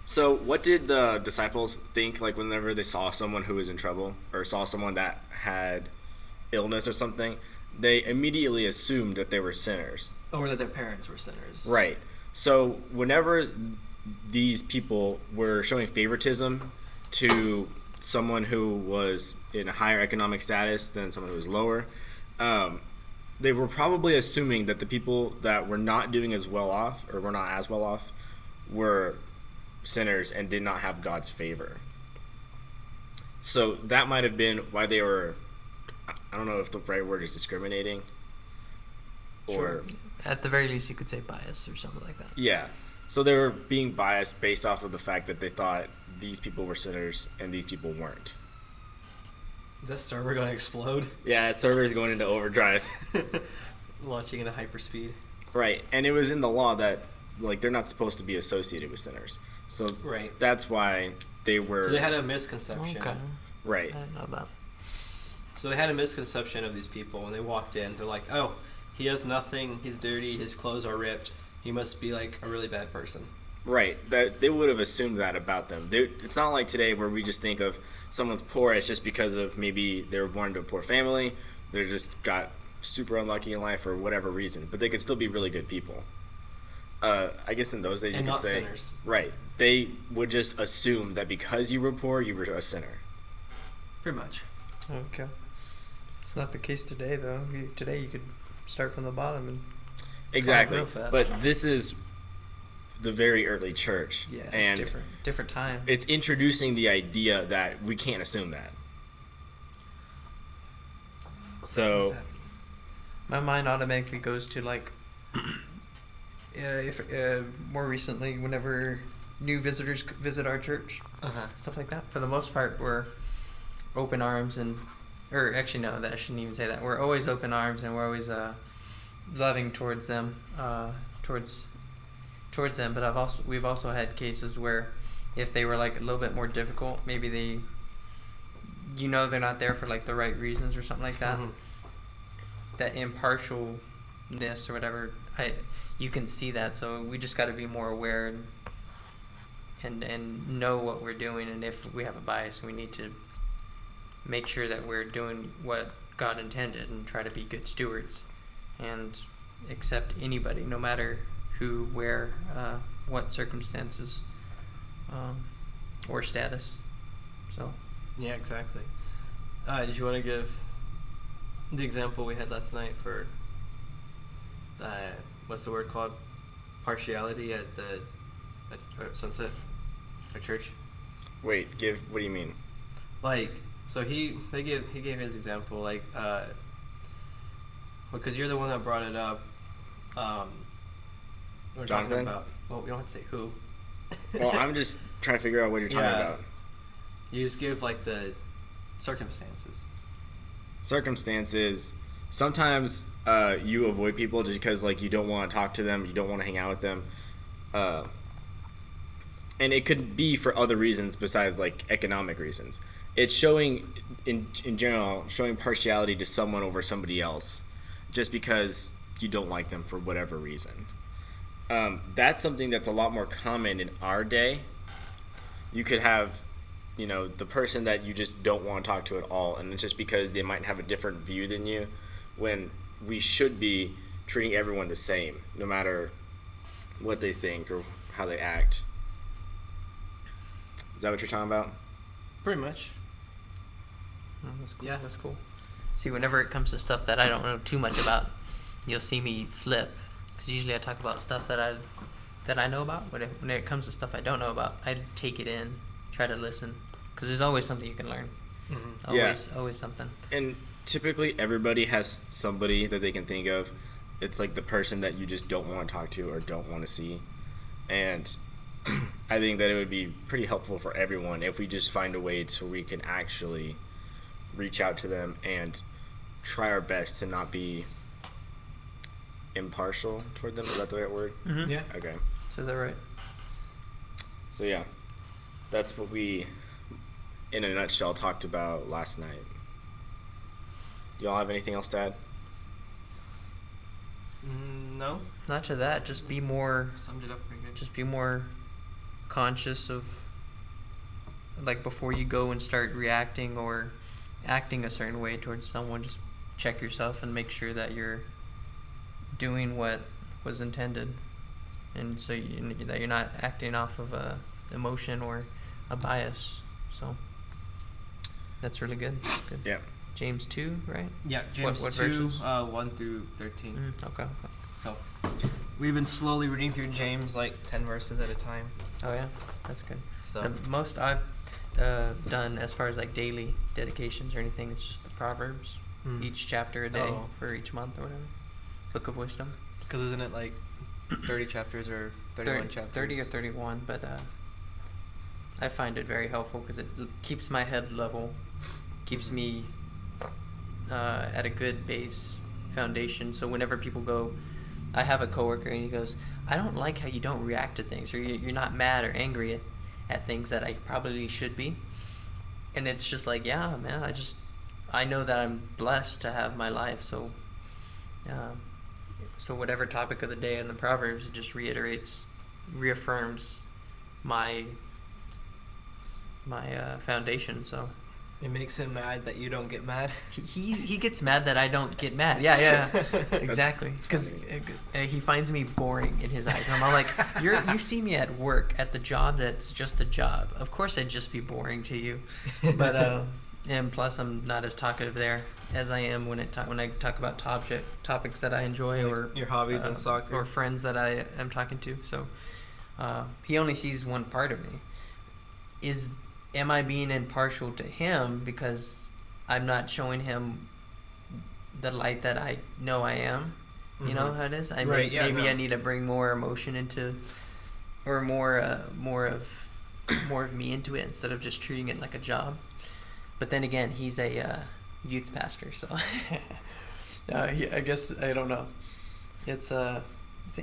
So what did the disciples think, like, whenever they saw someone who was in trouble or saw someone that had illness or something? They immediately assumed that they were sinners. Or that their parents were sinners. Right. So whenever these people were showing favoritism to someone who was in a higher economic status than someone who was lower, they were probably assuming that the people that were not doing as well off, or were not as well off, were sinners and did not have God's favor. So that might have been why they were, I don't know if the right word is discriminating. Or sure. At the very least, you could say bias or something like that. Yeah. So they were being biased based off of the fact that they thought these people were sinners and these people weren't. Is that server going to explode? Yeah, that server is going into overdrive. Launching into hyperspeed. Right. And it was in the law that, like, they're not supposed to be associated with sinners. So right. That's why they were... So they had a misconception. Okay. Right. I didn't know that. So they had a misconception of these people. When they walked in, they're like, oh, he has nothing, he's dirty, his clothes are ripped, he must be, like, a really bad person. Right. That they would have assumed that about them. It's not like today where we just think of someone's poor as just because of maybe they were born into a poor family, they just got super unlucky in life for whatever reason, but they could still be really good people. I guess in those days and you could say... And not sinners. Right. They would just assume that because you were poor, you were a sinner. Pretty much. Okay. It's not the case today, though. Today you could start from the bottom and... Exactly. Real fast. But this is the very early church. Yeah, it's and different. Different time. It's introducing the idea that we can't assume that. So... My mind automatically goes to, like... if more recently, whenever new visitors visit our church, stuff like that. For the most part, we're open arms and, or actually no, that I shouldn't even say that. We're always open arms and we're always loving towards them, towards them. But we've also had cases where if they were like a little bit more difficult, maybe they, they're not there for like the right reasons or something like that. Mm-hmm. That impartialness or whatever. You can see that, so we just got to be more aware and know what we're doing, and if we have a bias, we need to make sure that we're doing what God intended and try to be good stewards and accept anybody, no matter who, where, what circumstances, or status. So. Yeah, exactly. Did you want to give the example we had last night for... what's the word called? Partiality at Sunset, our church. Wait, what do you mean? Like, so he gave his example, like, because you're the one that brought it up. We're Jonathan? talking about. Well, we don't have to say who. Well, I'm just trying to figure out what you're talking about. You just give like the circumstances. Circumstances. Sometimes you avoid people just because like you don't want to talk to them, you don't want to hang out with them, and it could be for other reasons besides like economic reasons. It's showing in general showing partiality to someone over somebody else, just because you don't like them for whatever reason. That's something that's a lot more common in our day. You could have, the person that you just don't want to talk to at all, and it's just because they might have a different view than you. When we should be treating everyone the same, no matter what they think or how they act. Is that what you're talking about? Pretty much. Oh, that's cool. Yeah, that's cool. See, whenever it comes to stuff that I don't know too much about, you'll see me flip. Because usually I talk about stuff that I know about. But when it comes to stuff I don't know about, I take it in, try to listen. Because there's always something you can learn. Mm-hmm. Always something. And typically everybody has somebody that they can think of. It's like the person that you just don't want to talk to or don't want to see. And I think that it would be pretty helpful for everyone if we just find a way to we can actually reach out to them and try our best to not be impartial toward them. Is that the right word? Mm-hmm. Yeah. Okay. So is that right? So yeah, that's what we, in a nutshell, talked about last night. Do y'all have anything else to add? No. Not to that. Just be more. Summed it up pretty good. Just be more conscious of, like, before you go and start reacting or acting a certain way towards someone. Just check yourself and make sure that you're doing what was intended, and so that you're not acting off of a emotion or a bias. So that's really good. Good. Yeah. James 2, right? Yeah, James what 2, verses? 1 through 13. Okay. So, we've been slowly reading through James, like 10 verses at a time. Oh yeah, that's good. So The most I've done as far as like daily dedications or anything is just the Proverbs, each chapter a day for each month or whatever. Book of Wisdom. Because isn't it like 30 chapters or 31 chapters? 30 or 31, but I find it very helpful because it keeps my head level, keeps me at a good base foundation. So whenever people go, I have a coworker and he goes, I don't like how you don't react to things, or you're not mad or angry at things that I probably should be. And it's just like, yeah, man, I know that I'm blessed to have my life. So whatever topic of the day in the Proverbs, it just reaffirms my foundation. So it makes him mad that you don't get mad. He gets mad that I don't get mad. Yeah, exactly. Because he finds me boring in his eyes. And I'm all like, you see me at work at the job that's just a job. Of course, I'd just be boring to you. But and plus, I'm not as talkative there as I am when I talk about topics that I enjoy, or your hobbies and soccer, or friends that I am talking to. So he only sees one part of me. Am I being impartial to him because I'm not showing him the light that I know I am? You know how it is? Maybe I need to bring more emotion into, or more of me into it instead of just treating it like a job. But then again, he's a youth pastor, so I guess I don't know. It's an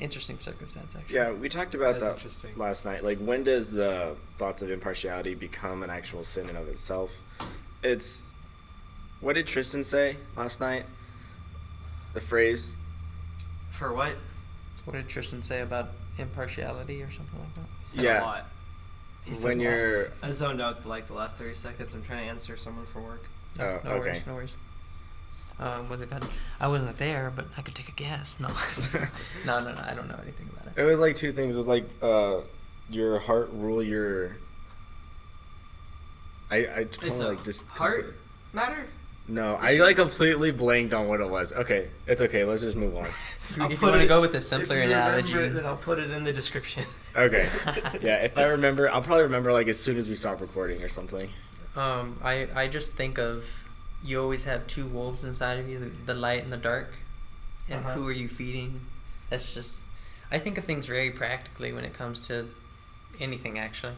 interesting circumstance, actually. Yeah, we talked about that last night. Like, when does the thoughts of impartiality become an actual sin in of itself? What did Tristan say last night? The phrase? For what? What did Tristan say about impartiality or something like that? He said a lot. When you're... I zoned out for like the last 30 seconds. I'm trying to answer someone for work. No worries. Was it good? I wasn't there, but I could take a guess. No. No, I don't know anything about it. It was like two things. It was like your heart rule your... I totally like just... Heart matter? No, I like completely blanked on what it was. Okay, it's okay. Let's just move on. If you want to go with a simpler analogy, then I'll put it in the description. Okay. Yeah, if I remember, I'll probably remember like as soon as we stop recording or something. I just think of, you always have two wolves inside of you, the light and the dark, and who are you feeding? That's just, I think of things very practically when it comes to anything, actually.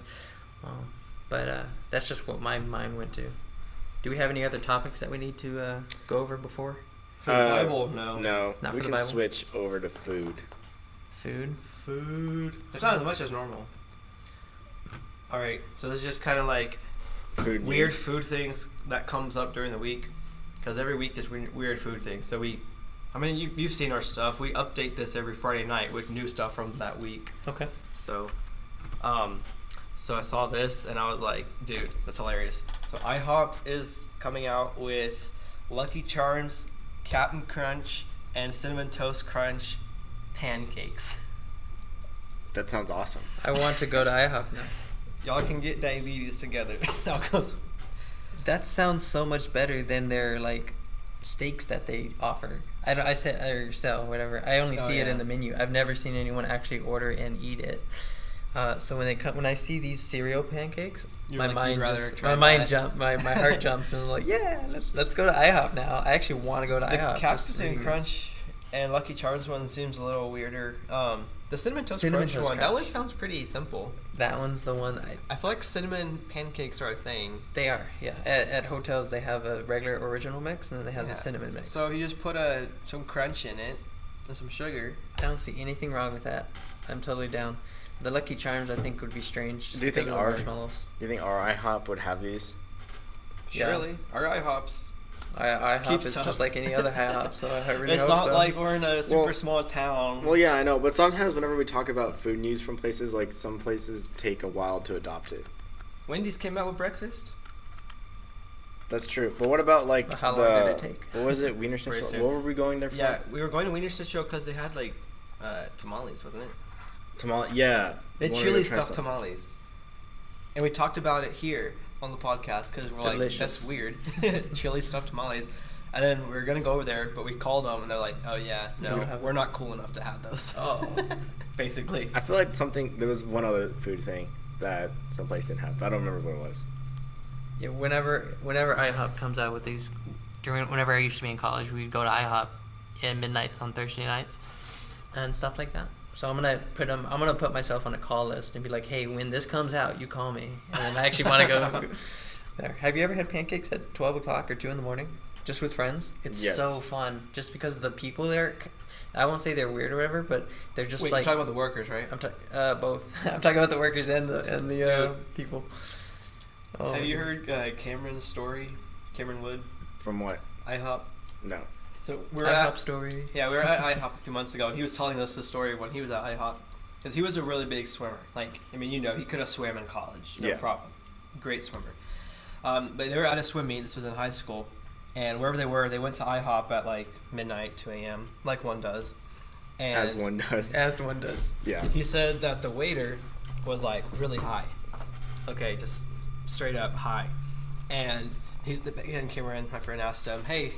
But that's just what my mind went to. Do we have any other topics that we need to go over before? For the Bible, no. No, not we for can the Bible? switch over to food. Food. There's not as much as normal. All right, so there's just kind of like Food weird news. food things that comes up during the week, because every week there's weird food things. So you've seen our stuff. We update this every Friday night with new stuff from that week. Okay. So, so I saw this and I was like, dude, that's hilarious. So IHOP is coming out with Lucky Charms, Captain Crunch, and Cinnamon Toast Crunch pancakes. That sounds awesome. I want to go to IHOP now. Y'all can get diabetes together. That sounds so much better than their like steaks that they offer. I sell whatever. I only see it in the menu. I've never seen anyone actually order and eat it. So when I see these cereal pancakes, my heart jumps and I'm like, yeah, let's go to IHOP now. I actually want to go to IHOP. The Captain Crunch and Lucky Charms one seems a little weirder. The Cinnamon Toast Crunch one, that one sounds pretty simple. That one's the one. I feel like cinnamon pancakes are a thing. They are, yeah. At hotels, they have a regular original mix, and then they have the cinnamon mix. So you just put some crunch in it and some sugar. I don't see anything wrong with that. I'm totally down. The Lucky Charms, I think, would be strange. Just do you think our marshmallows? Do you think our IHOP would have these? Surely, our IHOPs. IHOP is just like any other IHOP, so I really it's hope not so. like we're in a super small town. Well, yeah, I know, but sometimes whenever we talk about food news from places, like some places take a while to adopt it. Wendy's came out with breakfast. That's true, but what about like how long did it take? What was it, Wiener Schnitzel? What were we going there for? Yeah, we were going to Wiener Schnitzel because they had like tamales, wasn't it? Yeah. They chili stuffed tamales, and we talked about it here on the podcast because we're delicious. Like, that's weird. Chili stuffed tamales. And then we were gonna go over there, but we called them, and they're like, "Oh yeah, no, we're not cool enough to have those." Oh, basically. I feel like there was one other food thing that some place didn't have, but I don't remember what it was. Yeah, whenever IHOP comes out with these, whenever I used to be in college, we'd go to IHOP at midnights on Thursday nights and stuff like that. So I'm gonna put myself on a call list and be like, hey, when this comes out, you call me. And then I actually want to go there. Have you ever had pancakes at 12 o'clock or 2 in the morning, just with friends? It's so fun, just because the people there. I won't say they're weird or whatever, but they're just Wait, like. you're talking about the workers, right? I'm both. I'm talking about the workers and the people. Oh, have you heard Cameron's story? Cameron Wood? From what? IHOP? No. So we were at story. Yeah, we were at IHOP a few months ago, and he was telling us the story when he was at IHOP, because he was a really big swimmer. Like, I mean, he could have swam in college, no problem. Great swimmer. But they were at a swim meet. This was in high school, and wherever they were, they went to IHOP at like midnight, 2 a.m., like one does. And As one does. Yeah. He said that the waiter was like really high. Okay, just straight up high. And Cameron, my friend, asked him, hey,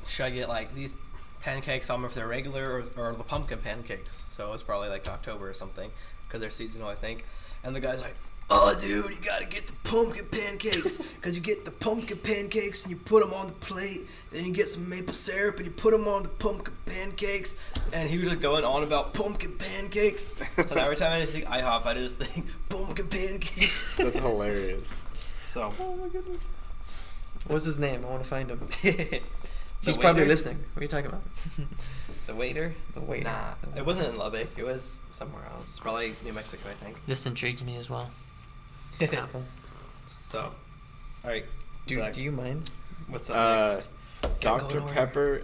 should I get like these pancakes on if they're regular or the pumpkin pancakes? So it's probably like October or something because they're seasonal, I think. And the guy's like, oh, dude, you gotta get the pumpkin pancakes because you get the pumpkin pancakes and you put them on the plate. Then you get some maple syrup and you put them on the pumpkin pancakes. And he was just going on about pumpkin pancakes. So now every time I think IHOP, I just think pumpkin pancakes. That's hilarious. So. Oh my goodness. What's his name? I want to find him. He's waiter? probably listening. What are you talking about? The waiter? The waiter. Nah, it wasn't in Lubbock. It was somewhere else. Probably New Mexico, I think. This intrigues me as well. Apple. So, all right. Do you mind? What's up next? Dr. Pepper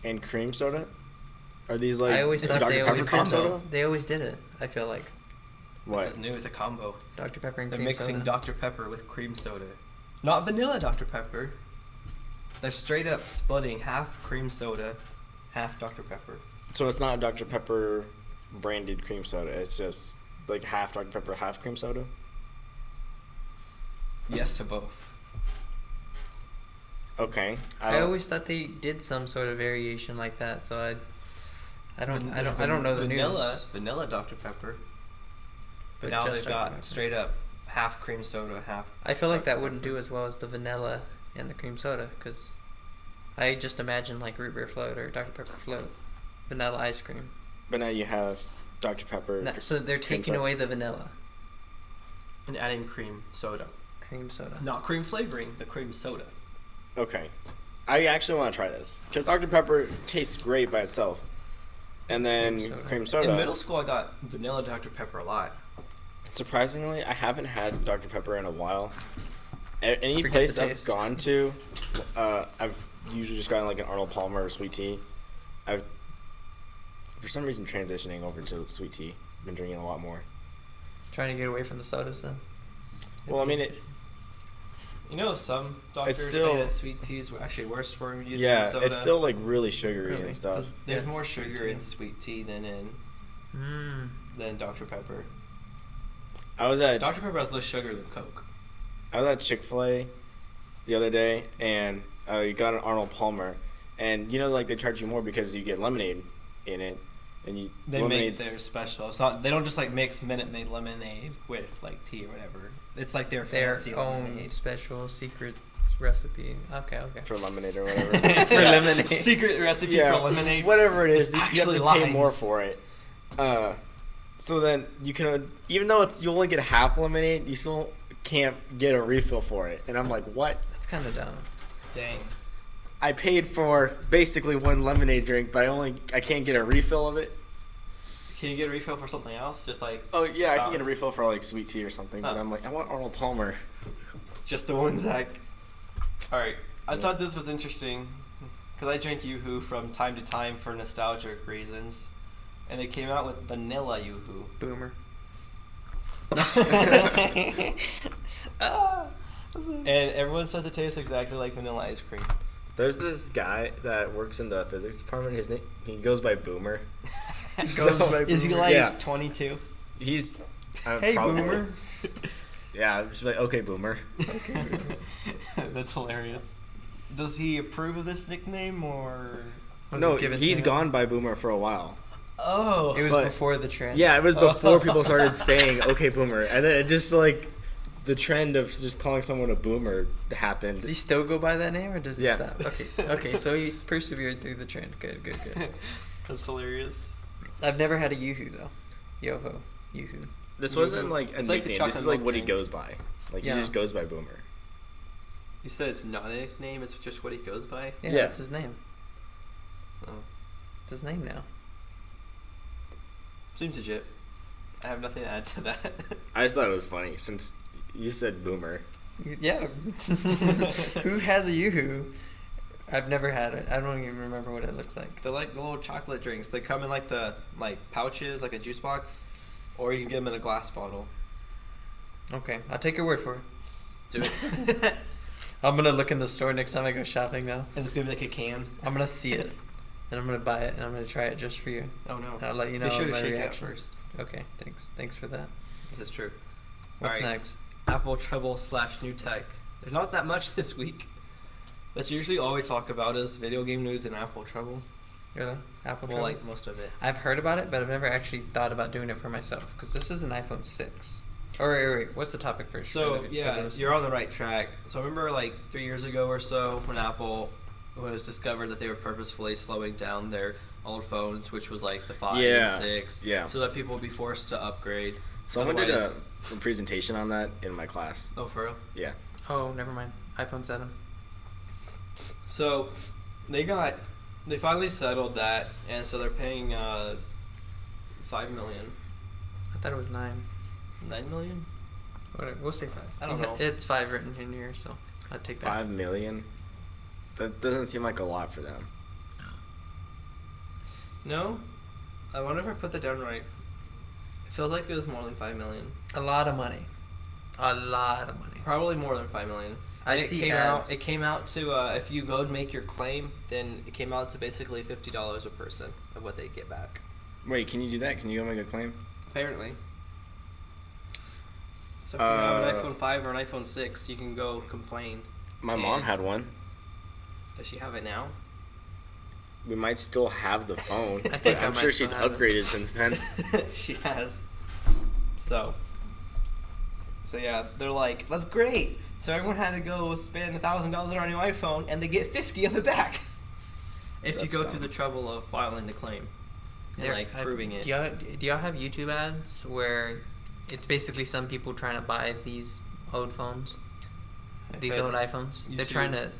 and cream soda? Are these like... I always thought Dr. they Pepper always cream did soda? They always did it, I feel like. What? This is new. It's a combo. Dr. Pepper and They're cream mixing soda. Dr. Pepper with cream soda. Not vanilla Dr. Pepper. They're straight up splitting half cream soda, half Dr. Pepper. So it's not Dr. Pepper branded cream soda. It's just like half Dr. Pepper, half cream soda? Yes to both. Okay. I always thought they did some sort of variation like that, so I don't know the news. Vanilla Dr. Pepper. But But now just they've Dr. got Pepper. straight up half cream soda, half. I feel like Dr. that wouldn't Pepper. do as well as the vanilla and the cream soda, because I just imagine like root beer float or Dr. Pepper float, vanilla ice cream. But now you have Dr. Pepper. So they're taking soda. away the vanilla. And adding cream soda. Cream soda. Not cream flavoring, the cream soda. Okay. I actually want to try this. Because Dr. Pepper tastes great by itself. And then cream soda. In middle school, I got vanilla Dr. Pepper a lot. Surprisingly, I haven't had Dr. Pepper in a while. Any Forget place the I've taste. gone to, I've usually just gotten like an Arnold Palmer or sweet tea. I've, for some reason, transitioning over to sweet tea. Been drinking a lot more. Trying to get away from the sodas then. Well, I mean, You know, some doctors still- say that sweet tea is actually worse for you yeah, than soda. it's still like really sugary Really? and stuff. 'Cause there's Yeah, more sweet sugar tea. in sweet tea than Dr. Pepper. I was at Dr. Pepper has less sugar than Coke. Chick-fil-A the other day, and you got an Arnold Palmer, and you know, like they charge you more because you get lemonade in it, and you They make lemonade's- theirs special. It's not. They don't just like mix Minute Maid lemonade with like tea or whatever. It's like their Their fancy own lemonade. special secret recipe. Okay. for lemonade or whatever. It's for lemonade. Secret recipe yeah, for lemonade. whatever it is, It's you have actually to pay limes. more for it. So then you can, even though you only get half lemonade, you still can't get a refill for it. And I'm like, what? That's kind of dumb. Dang. I paid for basically one lemonade drink, but I can't get a refill of it. Can you get a refill for something else? Just like Oh yeah, I can get a refill for like sweet tea or something, but Oh. I'm like, I want Arnold Palmer. just the one Zach. All right. I thought this was interesting because I drink Yoo-Hoo from time to time for nostalgic reasons, and they came out with vanilla Yoo-Hoo. Boomer. And everyone says it tastes exactly like vanilla ice cream. There's this guy that works in the physics department. He goes by Boomer. Is he like Yeah. 22? He's Hey, probably- Boomer. Yeah, I'm just like, okay, Boomer. That's hilarious. Does he approve of this nickname or? No, he's gone by Boomer for a while. Oh, it was before the trend. Yeah, it was before people started saying "Okay, Boomer," and then it just like the trend of just calling someone a Boomer happened. Does he still go by that name, or does he Yeah. stop? Okay, so he persevered through the trend. Good. That's hilarious. I've never had a Yoo-hoo though. Yo-ho, Yoo-hoo. This wasn't like a It's like the nickname. This is like what he chocolate goes by. Like Yeah. he just goes by Boomer. You said it's not a nickname; it's just what he goes by. Yeah, Yeah. that's his name. Oh. It's his name now. Seems legit. I have nothing to add to that. I just thought it was funny since you said Boomer. Yeah. Who has a Yoo-hoo? I've never had it. I don't even remember what it looks like. They're like the little chocolate drinks. They come in like the pouches, like a juice box, or you can get them in a glass bottle. Okay, I'll take your word for it. Do it. I'm gonna look in the store next time I go shopping now. And it's gonna be like a can. I'm gonna see it, and I'm gonna buy it, and I'm gonna try it just for you. Oh no! And I'll let you know Be sure to my shake reaction. it out first. Okay, thanks for that. This is true. What's Alright. next? Apple Trouble / new tech. There's not that much this week. That's usually all we talk about is video game news and Apple Trouble. Really? Apple Well, Trouble? like most of it. I've heard about it, but I've never actually thought about doing it for myself because this is an iPhone 6. Or wait, what's the topic first? So yeah, you're on the right track. So I remember like 3 years ago or so when Apple was discovered that they were purposefully slowing down their old phones, which was like the 5 Yeah, and 6, yeah. so that people would be forced to upgrade. Someone did Otherwise- a presentation on that in my class. Oh, for real? Yeah. Oh, never mind. iPhone 7. So they finally settled that, and so they're paying $5 million. I thought it was 9. $9 million? Whatever. We'll say 5. I don't know. It's 5 written in here, so I'll take that. 5 million. That doesn't seem like a lot for them. No? I wonder if I put that down right. It feels like it was more than $5 million. A lot of money. A lot of money. Probably more than $5 million. I And see it came ads. out. It came out to if you go and make your claim, then it came out to basically $50 a person of what they get back. Wait, can you do that? Can you go make a claim? Apparently. So if you have an Uh, iPhone 5 or an iPhone 6, you can go complain. My mom had one. Does she have it now? We might still have the phone. I think but I I'm might sure still she's have it. upgraded since then. She has. So yeah, they're like, that's great. So everyone had to go spend $1,000 on a new iPhone, and they get 50 of it back. If you That's go dumb. through the trouble of filing the claim and There- like proving it. Do y'all have YouTube ads where it's basically some people trying to buy these old phones? These bet old iPhones? They're YouTube- trying to.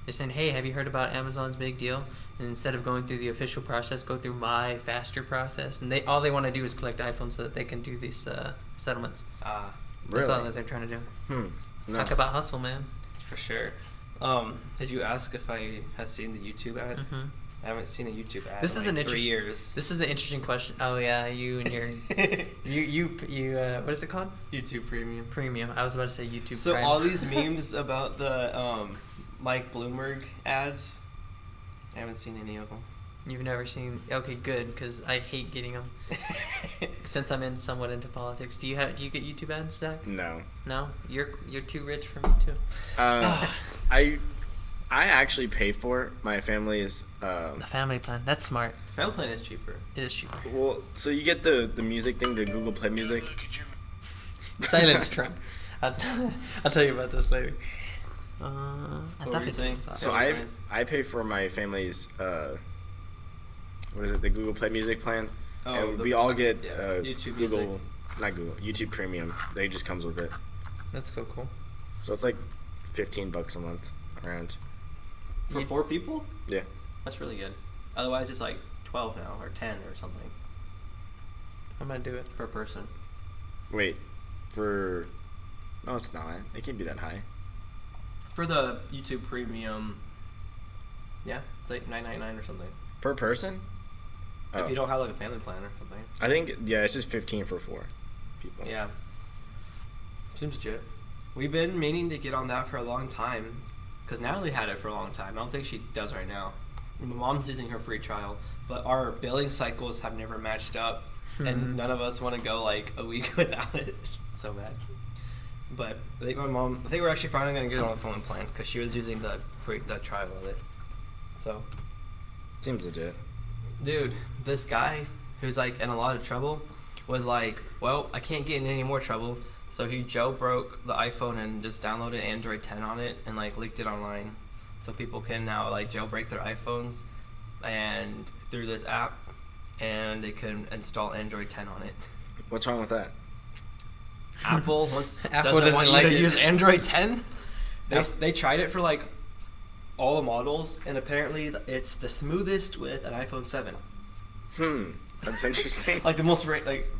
They're saying, "Hey, have you heard about Amazon's big deal?" And instead of going through the official process, go through my faster process. And all they want to do is collect iPhones so that they can do these settlements. Ah, That's all Really? that they're trying to do. No. Talk about hustle, man. for sure. Did you ask if I had seen the YouTube ad? Hmm I haven't seen a YouTube ad This in is like an 3 interest- years. This is the interesting question. Oh yeah, you and your you what is it called? YouTube Premium. Premium. I was about to say YouTube. So Prime. all these memes about the Mike Bloomberg ads, I haven't seen any of them. You've never seen? Okay, good, because I hate getting them. Since I'm somewhat into politics, do you get YouTube ads, Zach? No. No, you're too rich for me too. I actually pay for it. My family is The family plan. That's smart. Family Plan is cheaper. It is cheaper. well. So you get the music thing, the Google Play Music. Silence Trump. I'll tell you about this later. I were thought you it saying? did. So Yeah, I pay for my family's what is it? The Google Play Music plan. And we all get YouTube Google, Music. not Google, YouTube Premium. They just comes with it. That's so cool. So it's like $15 a month around. For 4 people? Yeah. That's really good. Otherwise, it's like 12 now, or 10 or something I'm gonna do it. per person. Wait, for no, it's not. It can't be that high. For the YouTube Premium, yeah, it's like $9.99 or something. Per person? Oh. If you don't have like a family plan or something. I think it's just 15 for 4 people. Yeah. Seems legit. We've been meaning to get on that for a long time, because Natalie had it for a long time. I don't think she does right now. My mom's using her free trial, but our billing cycles have never matched up, and none of us want to go like a week without it. So bad. But I think we're actually finally gonna get on a phone plan because she was using the trial of it. So, Seems legit. dude, this guy who's like in a lot of trouble was like, well, I can't get in any more trouble, so he jailbroke the iPhone and just downloaded Android 10 on it and like leaked it online, so people can now like jailbreak their iPhones and through this app, and they can install Android 10 on it. What's wrong with that? Apple Apple doesn't want you like to it. use Android 10. They tried it for like all the models, and apparently it's the smoothest with an iPhone 7. That's interesting. Like the most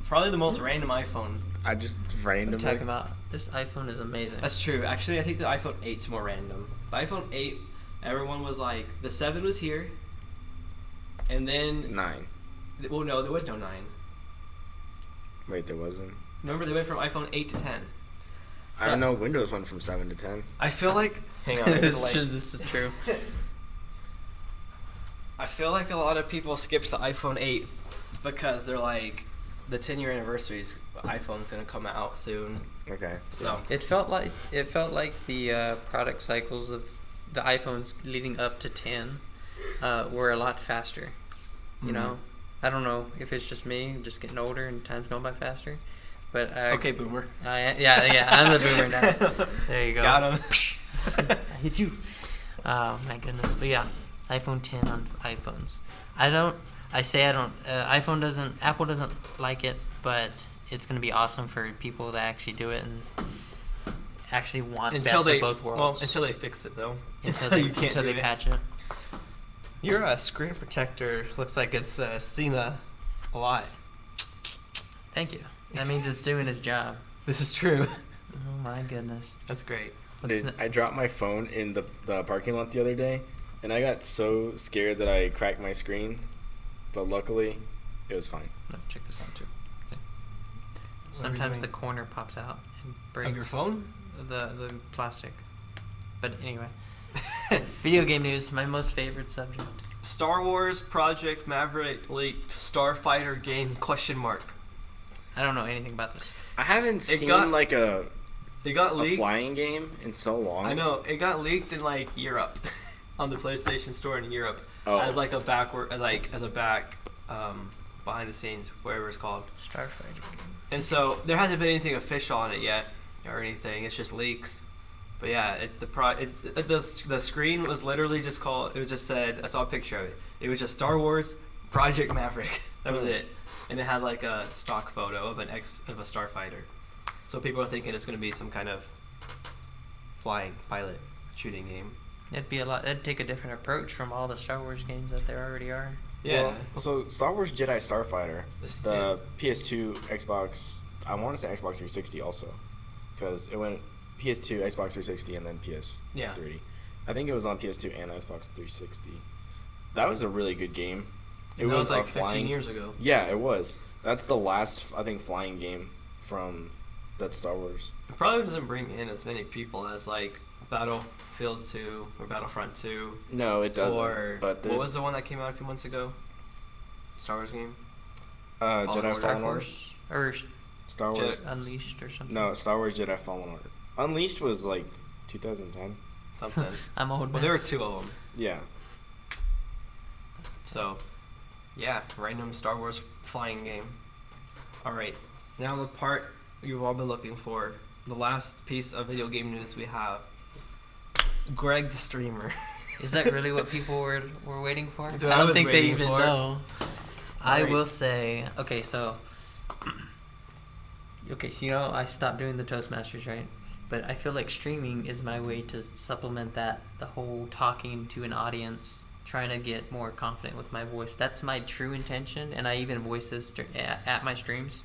probably the most random iPhone. I just What are you randomly. talking about? This iPhone is amazing. That's true. Actually, I think the iPhone 8's more random. The iPhone 8, everyone was like, the 7 was here, and then 9. well, no, there was no 9. Wait, there wasn't. Remember, they went from iPhone 8 to 10. I don't know. Windows went from 7 to 10. I feel like hang on, this is true. I feel like a lot of people skipped the iPhone 8 because they're like, the 10-year anniversary's iPhone's gonna come out soon. Okay. So It felt like the product cycles of the iPhones leading up to 10 were a lot faster. You know, I don't know if it's just me, just getting older and time's going by faster. But okay, boomer. Yeah, I'm the boomer now. There you go. Got him. I hit you. Oh my goodness. But yeah, iPhone 10 on iPhones. Apple doesn't like it, but it's going to be awesome for people that actually do it and actually want best of both worlds. Well, until they fix it though. Until they patch it. Your screen protector looks like it's seen a lot. Thank you. That means it's doing its job. This is true. Oh my goodness. That's great. Dude, I dropped my phone in the parking lot the other day, and I got so scared that I cracked my screen, but luckily, it was fine. No, check this out too. Okay. Sometimes the corner pops out and breaks. Of your phone? The plastic. But anyway. Video game news, my most favorite subject. Star Wars Project Maverick leaked Starfighter game ? I don't know anything about this. I haven't seen got a leaked. flying game in so long. I know it got leaked in like Europe, on the PlayStation Store in Europe, as like a back behind the scenes, whatever it's called. Starfighter game. And so there hasn't been anything official on it yet, or anything. It's just leaks. But yeah, the screen was literally just called. It was just said. I saw a picture of it. It was just Star Wars Project Maverick. That was it. And it had like a stock photo of a starfighter. So people are thinking it's going to be some kind of flying pilot shooting game. It'd take a different approach from all the Star Wars games that there already are. Yeah. Well, so Star Wars Jedi Starfighter, Yeah. PS2, Xbox. I want to say Xbox 360 also, because it went PS2, Xbox 360, and then PS3. Yeah. I think it was on PS2 and Xbox 360. That was a really good game. It was like 15 years ago. Yeah, it was. That's the last, I think, flying game from that Star Wars. It probably doesn't bring in as many people as like Battlefield 2 or Battlefront 2. No, it doesn't. Or but what was the one that came out a few months ago? Star Wars game? Jedi Star Fallen Order. Force or Star Wars. Unleashed or something. No, Star Wars Jedi Fallen Order. Unleashed was like 2010. Something. I'm old. Well, Man. there were two of them. Yeah. So, yeah, random Star Wars flying game. All right, now the part you've all been looking for, the last piece of video game news we have. Greg the streamer. Is that really what people were waiting for? That's what I I don't was think they waiting even for. know. I Alright. will say, okay, so you know, I stopped doing the Toastmasters, right? But I feel like streaming is my way to supplement that, the whole talking to an audience, trying to get more confident with my voice. That's my true intention, and I even voice this at my streams.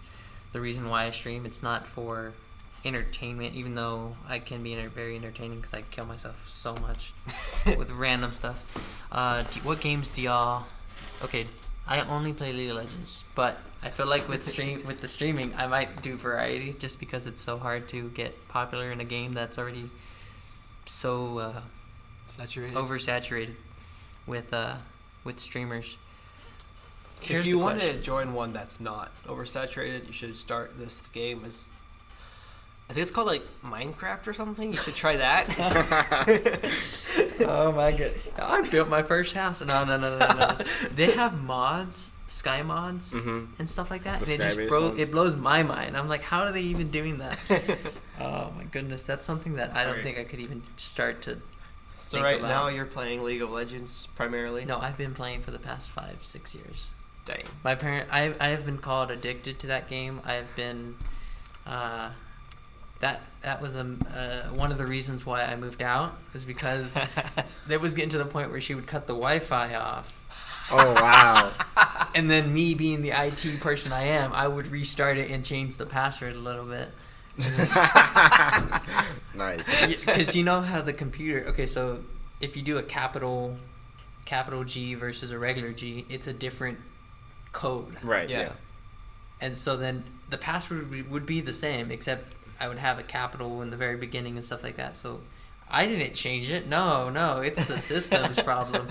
The reason why I stream, it's not for entertainment, even though I can be very entertaining because I kill myself so much with random stuff. What games do y'all... Okay, I only play League of Legends, but I feel like with the streaming, I might do variety just because it's so hard to get popular in a game that's already so Saturated. oversaturated with streamers. If you want to join one that's not oversaturated, you should start this game as I think it's called like Minecraft or something. You should try that. Oh my god! I built my first house. No. They have mods, sky mods, and stuff like that, and it blows my mind. I'm like, how are they even doing that? Oh my goodness, that's something that I don't think I could even start to. So right now you're playing League of Legends primarily? No, I've been playing for the past 5-6 years. Dang. I have been called addicted to that game. I have been, that was one of the reasons why I moved out, was because it was getting to the point where she would cut the Wi-Fi off. Oh wow! And then me being the IT person I am, I would restart it and change the password a little bit. Nice. Because you know how the computer. Okay, so if you do a capital G versus a regular G, it's a different code. Right. Yeah. And so then the password would be the same, except I would have a capital in the very beginning and stuff like that. So I didn't change it. No, it's the system's problem.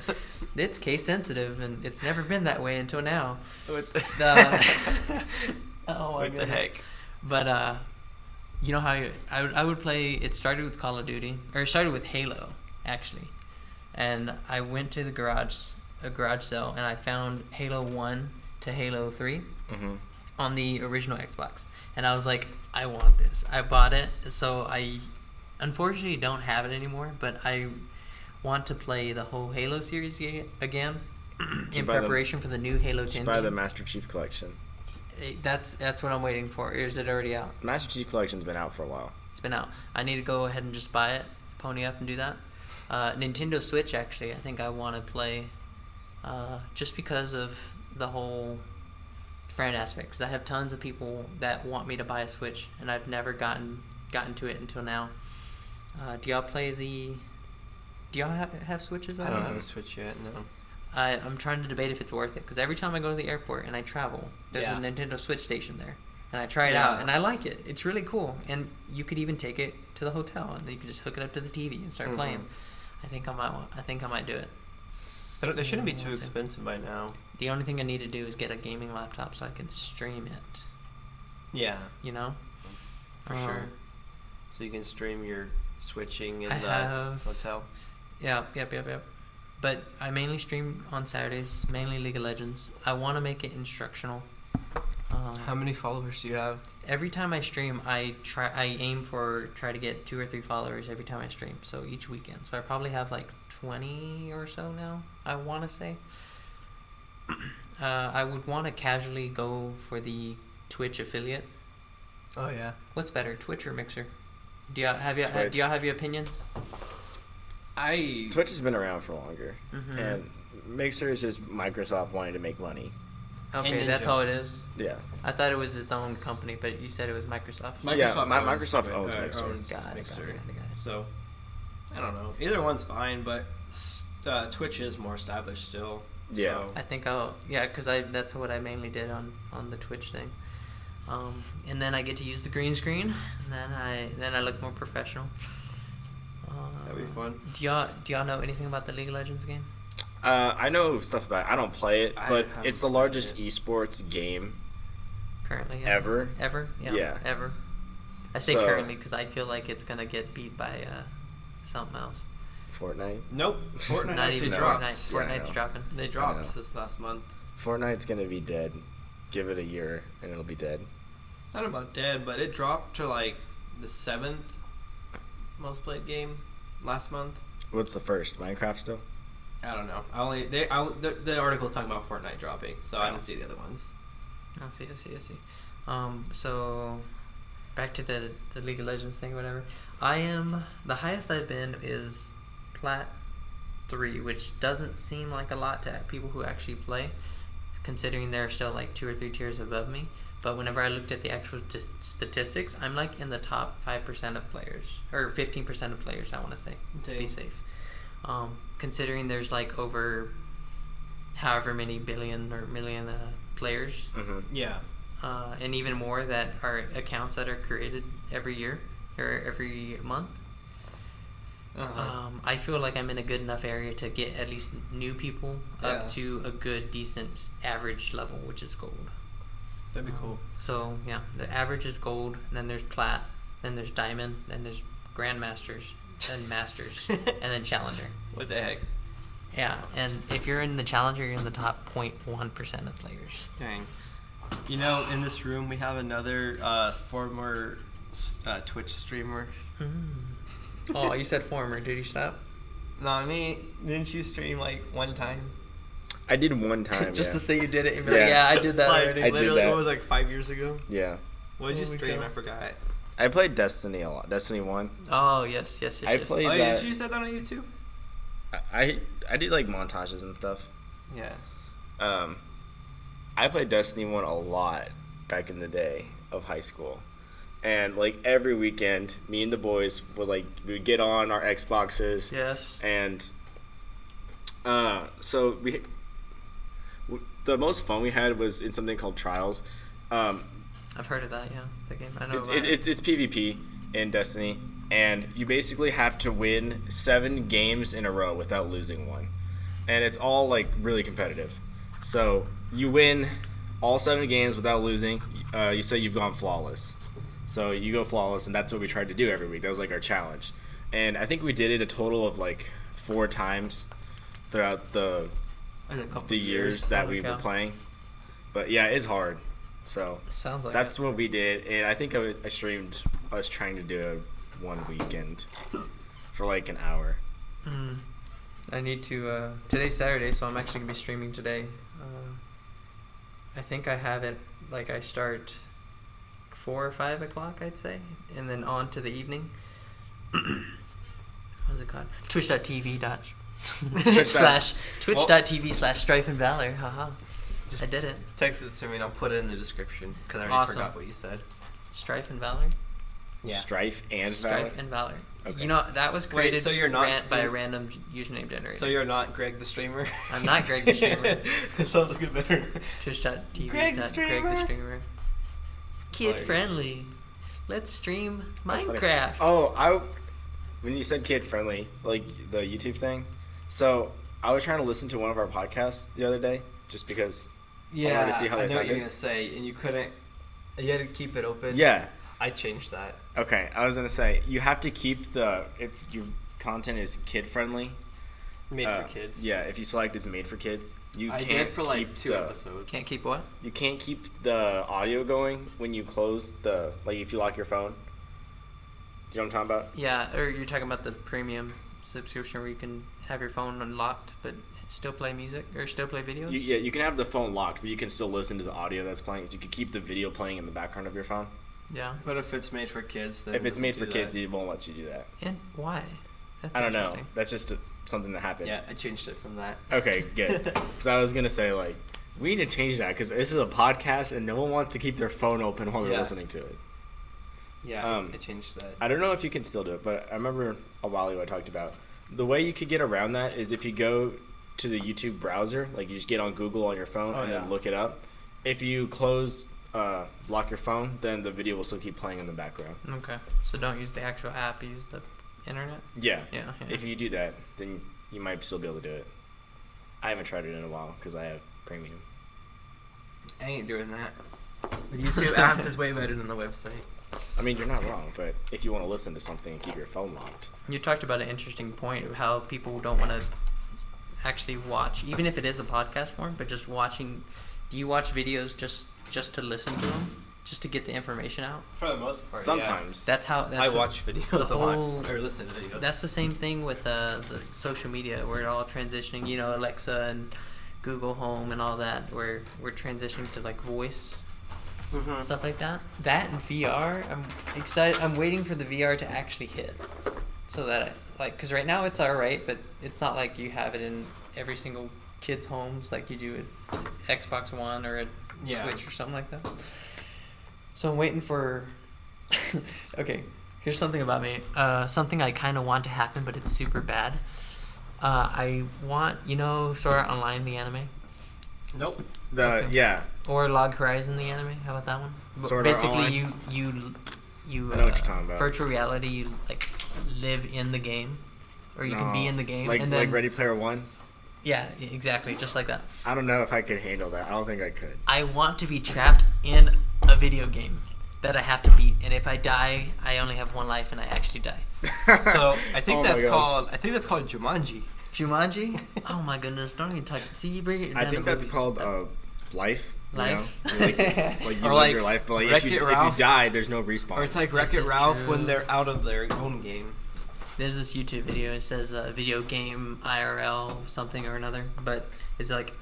It's case sensitive, and it's never been that way until now. What the heck? But you know how I would play. It started with Call of Duty, or it started with Halo, actually. And I went to a garage sale, and I found Halo 1 to Halo 3 on the original Xbox. And I was like, I want this. I bought it. So I unfortunately don't have it anymore, but I want to play the whole Halo series again in preparation for the new Halo 10 buy game. the Master Chief Collection. That's what I'm waiting for. Or is it already out? Master Chief Collection's been out for a while. It's been out. I need to go ahead and just buy it, pony up and do that. Nintendo Switch, actually, I think I want to play just because of the whole friend aspect. Because I have tons of people that want me to buy a Switch, and I've never gotten to it until now. Do y'all have Switches? I don't have a Switch yet, no. I'm trying to debate if it's worth it, because every time I go to the airport and I travel, there's a Nintendo Switch station there, and I try it out, and I like it. It's really cool, and you could even take it to the hotel, and you could just hook it up to the TV and start playing. I think I might do it. They shouldn't be too expensive by now. The only thing I need to do is get a gaming laptop so I can stream it. Yeah. You know? For sure. So you can stream your switching in the hotel? Yeah, yep. But I mainly stream on Saturdays, mainly League of Legends. I want to make it instructional. How many followers do you have? Every time I stream, I aim for try to get 2 or 3 followers every time I stream. So each weekend. So I probably have like 20 or so now, I want to say. I would want to casually go for the Twitch affiliate. Oh yeah. What's better, Twitch or Mixer? Do y'all have your opinions? Twitch has been around for longer, and Mixer is just Microsoft wanting to make money. Okay, that's all it is. Yeah. I thought it was its own company, but you said it was Microsoft. Microsoft owns Mixer. Got it. So, I don't know. Either one's fine, but Twitch is more established still. Yeah. So. I think because that's what I mainly did on the Twitch thing. And then I get to use the green screen, and then I look more professional. That'd be fun. Do y'all know anything about the League of Legends game? I know stuff about it. I don't play it, but it's the largest esports game currently. Yeah. Ever? Yeah. Ever. I say currently because I feel like it's gonna get beat by something else. Fortnite? Nope. Fortnite actually dropped. Fortnite's dropping. They dropped this last month. Fortnite's gonna be dead. Give it a year and it'll be dead. Not about dead, but it dropped to like the 7th most played game last month. What's the first? Minecraft still? I don't know. The article talking about Fortnite dropping, so I didn't see the other ones. I see. So back to the League of Legends thing, whatever. The highest I've been is Plat 3, which doesn't seem like a lot to people who actually play, considering they're still like 2 or 3 tiers above me. But whenever I looked at the actual statistics, I'm like in the top 5% of players, or 15% of players, I want to say, to be safe. Considering there's like over however many billion or million players. Mm-hmm. Yeah. And even more that are accounts that are created every year or every month. Uh-huh. I feel like I'm in a good enough area to get at least new people up to a good, decent average level, which is gold. That'd be cool. So, yeah, the average is gold, and then there's plat, then there's Diamond, then there's Grandmasters, then Masters, and then Challenger. What the heck? Yeah, and if you're in the Challenger, you're in the top 0.1% of players. Dang. You know, in this room we have another former Twitch streamer. Oh, you said former. Did he stop? No, I mean, didn't you stream like one time? I did one time. Just yeah. to say you did it. And be like, yeah, I did that Like, already. I did literally, that. what was it, like 5 years ago? Yeah. What did you Holy stream? cow. I forgot. I played Destiny a lot. Destiny 1. Oh, yes. I played Oh, that. did you say that on YouTube? I did like montages and stuff. Yeah. I played Destiny 1 a lot back in the day of high school. And like every weekend, me and the boys we would get on our Xboxes. Yes. And so the most fun we had was in something called Trials. I've heard of that, yeah. The game. I know It's PvP in Destiny, and you basically have to win 7 games in a row without losing one. And it's all like really competitive. So you win all 7 games without losing. You say you've gone flawless. So you go flawless, and that's what we tried to do every week. That was like our challenge. And I think we did it a total of like 4 times throughout the years that we were playing. But yeah, it's hard. So sounds like that's what we did. And I think I streamed. I was trying to do it one weekend for like an hour. I need to. Today's Saturday, so I'm actually gonna be streaming today. I think I have it. Like I start 4 or 5 o'clock, I'd say, and then on to the evening. What's it called? Twitch.tv/Strife and Valor. Haha. I did it. Text it to me and I'll put it in the description because I already Awesome. forgot what you said. Strife and Valor. Yeah. Strife and Valor. Strife and Valor. Okay. You know that was created so you're not- by a random username generator. So you're not Greg the streamer? I'm not Greg the streamer. That sounds like a better. Twitch.tv. Greg the streamer. Greg the streamer. Kid friendly. Let's stream That's funny. Minecraft. Oh, when you said kid friendly, like the YouTube thing. So I was trying to listen to one of our podcasts the other day, just because. Yeah, I wanted to see how I they know what you're sounded. gonna say, and you couldn't. You had to keep it open. Yeah. I changed that. Okay, I was gonna say you have to keep if your content is kid friendly. Made for kids. Yeah, if you select it's made for kids, you I can't did for like keep 2 episodes. Can't keep what? You can't keep the audio going when you close if you lock your phone. Do you know what I'm talking about? Yeah, or you're talking about the premium subscription where you can have your phone unlocked but still play music or still play videos? You can have the phone locked, but you can still listen to the audio that's playing. So you can keep the video playing in the background of your phone. Yeah. But if it's made for kids, then If it's made for do kids, that. it won't let you do that. And why? That's I don't know. interesting. That's just something that happened. Yeah, I changed it from that. Okay, good. Because I was gonna say we need to change that because this is a podcast and no one wants to keep their phone open while they're Yeah. listening to it. Yeah, I changed that. I don't know if you can still do it, but I remember a while ago I talked about the way you could get around that is if you go to the YouTube browser, like you just get on Google on your phone and then look it up. If you lock your phone, then the video will still keep playing in the background. Okay. So don't use the actual app, use the internet? Yeah. Yeah. If you do that, then you might still be able to do it. I haven't tried it in a while because I have premium. I ain't doing that. The YouTube app is way better than the website. I mean, you're not wrong, but if you want to listen to something and keep your phone locked. You talked about an interesting point of how people don't want to actually watch, even if it is a podcast form, but just watching. Do you watch videos just to listen to them, just to get the information out? For the most part, Sometimes. That's how. I watch videos a lot, whole- or listen to videos. That's the same thing with the social media. We're all transitioning, Alexa and Google Home and all that. We're transitioning to like voice stuff like that. That and VR, I'm excited. I'm waiting for the VR to actually hit, so that because right now it's alright, but it's not like you have it in every single kid's homes like you do at Xbox One or a Switch or something like that. So I'm waiting for. Okay, here's something about me. Something I kind of want to happen, but it's super bad. I want Sword Art Online, the anime. Nope. Yeah. Or Log Horizon, the anime. How about that one? Sword Art Basically, Online? you I know what you're talking about. virtual reality. You like live in the game, or you can be in the game, and then like Ready Player One. yeah, exactly, just like that. I don't know if I could handle that. I don't think I could. I want to be trapped in a video game. that I have to beat, and if I die, I only have one life, and I actually die. So I think Oh that's my called Jumanji. Jumanji? Oh my goodness! Don't even talk. See, you bring it down I think to that's movies. called life. Life? You know? Like you Or live like your life, but like if Wreck-It you Ralph. die, there's no respawn. Or it's like This Wreck-It is Ralph true. when they're out of their own game. There's this YouTube video. It says video game IRL something or another, but it's like,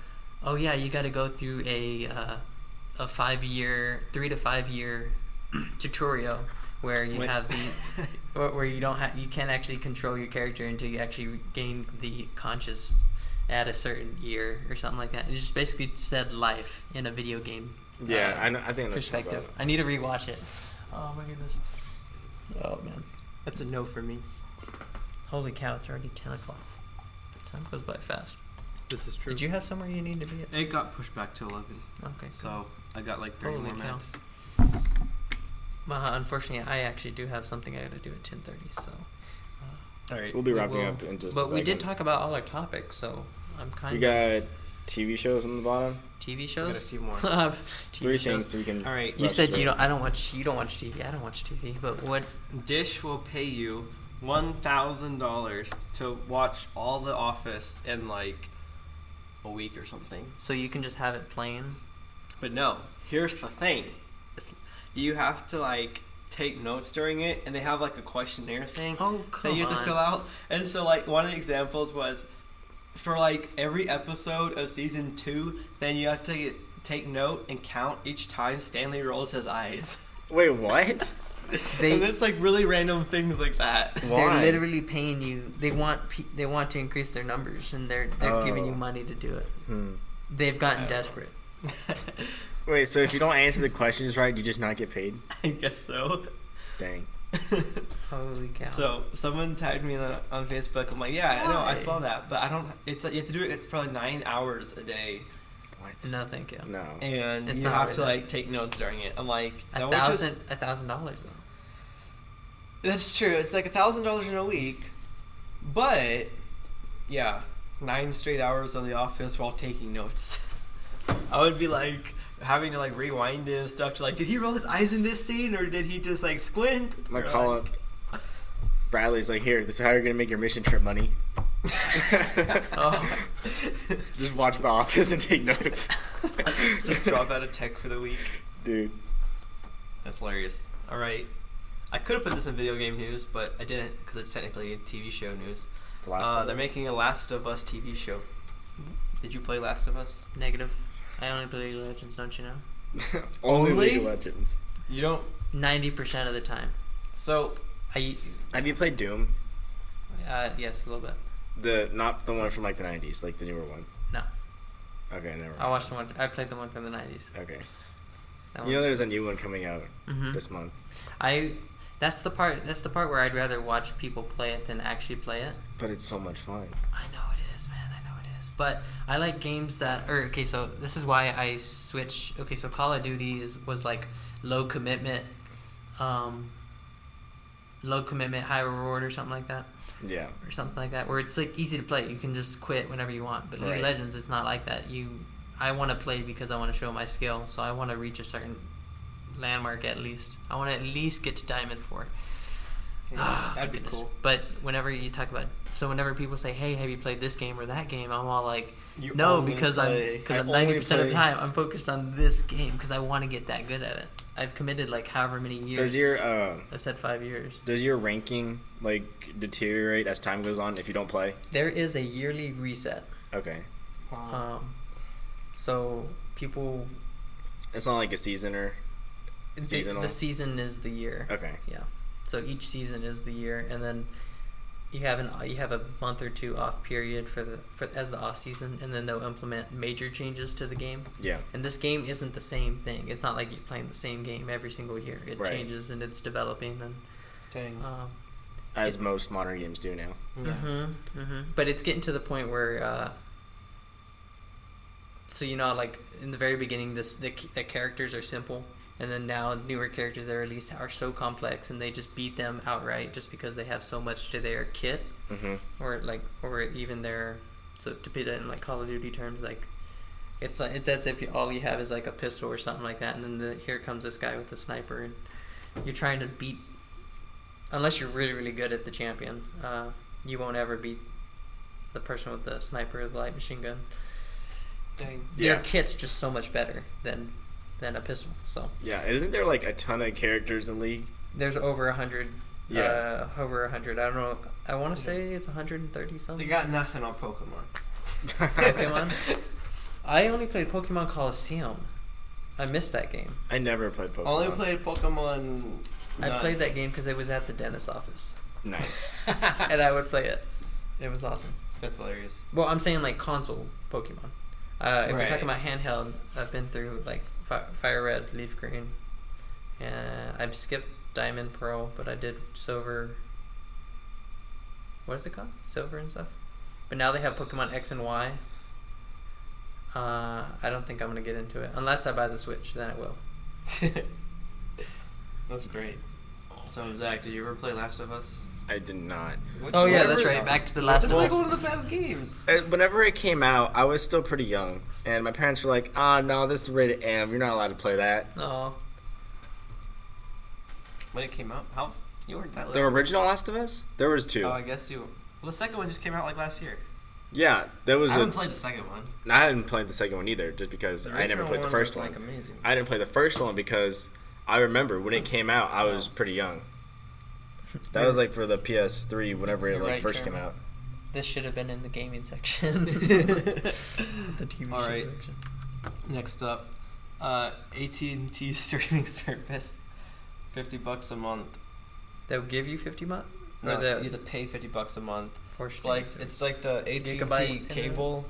oh yeah, you got to go through a 3 to 5 year tutorial where you have the where you can't actually control your character until you actually gain the conscious at a certain year or something like that. It just basically said life in a video game. Yeah, I think I know perspective. I need to rewatch it. Oh my goodness. Oh man. That's a no for me. Holy cow! It's already 10 o'clock. Time goes by fast. This is true. Did you have somewhere you need to be at? It got pushed back to 11. Okay. So I got like 30 Holy more cow. minutes. Well, unfortunately, I actually do have something I got to do at 10:30. So. All right. We'll be We wrapping will- up in just a But second. we did talk about all our topics, so I'm kind We of got TV shows on the bottom. TV I got a shows. few more. TV 3 shows. things so we can. All right. You rush said through you it. don't. I don't watch. You don't watch TV. I don't watch TV. But what? Dish will pay you $1,000 to watch all The Office in like a week or something. So you can just have it playing. But no, here's the thing. You have to like take notes during it, and they have like a questionnaire thing Oh come that you have to on. fill out. And so like one of the examples was for like every episode of season 2, then you have to take note and count each time Stanley rolls his eyes. Wait, what? And it's like really random things like that. They're Why? literally paying you. They want to increase their numbers, and they're giving you money to do it. They've gotten desperate. Wait, so if you don't answer the questions right, you just not get paid? I guess so. Dang. Holy cow! So someone tagged me on Facebook. I'm like, yeah, I know, I Why? saw that, but I don't. It's like you have to do it for like 9 hours a day, What? No, thank you. No. and It's you not have worth to it. like take notes during it. I'm like, that would $1,000 though. That's true. It's like $1,000 in a week, but yeah, 9 straight hours of The Office while taking notes. I would be like having to like rewind it and stuff to like, did he roll his eyes in this scene or did he just like squint? I'm gonna Or, call like- up Bradley's like, here, this is how you're gonna make your mission trip money. Oh. Just watch The Office and take notes. Just drop out of tech for the week. Dude. That's hilarious. All right. I could have put this in video game news, but I didn't because it's technically TV show news. The Last of They're Us. making a Last of Us TV show. Did you play Last of Us? Negative. I only play League of Legends, don't you know? Only Only? League of Legends. You don't. 90% of the time. So Have you played Doom? Yes, a little bit. Not the one from like the 90s, like the newer one. No. Okay, never mind. I watched the one. I played the one from the 90s. Okay. That You know one's- there's a new one coming out Mhm. this month. That's the part where I'd rather watch people play it than actually play it. But it's so much fun. I know it is, man. I know it is. But I like games that okay, so this is why I switched. Okay, so Call of Duty was like low commitment, high reward or something like that. Yeah. Or something like that, where it's like easy to play. You can just quit whenever you want. But League of Right. Legends, it's not like that. I want to play because I want to show my skill. So I want to reach a certain landmark at least. I want to at least get to Diamond 4. that'd be Goodness. cool. But whenever you talk about, so whenever people say, "Hey, have you played this game or that game?" I'm all like, You "No," only because play- I'm I 90% of the only time I'm focused on this game because I want to get that good at it. I've committed like however many years. Does your I said 5 years. does your ranking like deteriorate as time goes on if you don't play? There is a yearly reset. Okay. So people, It's not like a season or seasonal. the season is the year. Okay. Yeah. So each season is the year, and then you have a month or two off period as the off season, and then they'll implement major changes to the game. Yeah. And this game isn't the same thing. It's not like you're playing the same game every single year. It Right. changes and it's developing, and Dang. As most modern games do now. Yeah. But it's getting to the point where. So like in the very beginning, the characters are simple, and then now newer characters that are released are so complex, and they just beat them outright just because they have so much to their kit, or even their. So to put it in like Call of Duty terms, like It's as if all you have is like a pistol or something like that, and then here comes this guy with a sniper, and you're trying to beat. Unless you're really really good at the champion, you won't ever beat the person with the sniper or the light machine gun. Dang. Your kit's just so much better than a pistol. So yeah, isn't there like a ton of characters in League? there's over 100. Yeah. Over 100. I don't know. I want to say it's 130 something. They got nothing on Pokemon. Pokemon. I only played Pokemon Coliseum. I missed that game. I never played Pokemon. Only played Pokemon. I played that game because it was at the dentist's office. Nice. And I would play it. It was awesome. That's hilarious. Well, I'm saying like console Pokemon. If we're Right. talking about handheld, I've been through like Fire Red, Leaf Green. I've skipped Diamond, Pearl, but I did Silver. What is it called? Silver and stuff. But now they have Pokemon X and Y. I don't think I'm gonna get into it unless I buy the Switch. Then I will. That's great. So Zach, did you ever play Last of Us? I did not. Oh yeah, that's right. Back to the Last of That's like Us. one of the best games. Whenever it came out, I was still pretty young, and my parents were like, no, this is rated M. You're not allowed to play that." Oh, When it came out, how you weren't that The little. original Last of Us? There was 2. Oh, I guess you. Well, the second one just came out like last year. Yeah, there was I a. haven't played the second one. I hadn't played the second one either, just because I never original played the one first was, one. Like, amazing. I didn't play the first one because I remember when it came out, I was pretty young. That was like for the PS3, whenever it You're like right, first Jeremy. came out. this should have been in the gaming section. The TV All show right. section. Next up, AT&T streaming service, $50 a month. They'll give you 50 months. No, you have to pay $50 a month. For It's like the AT&T Gigabyte cable,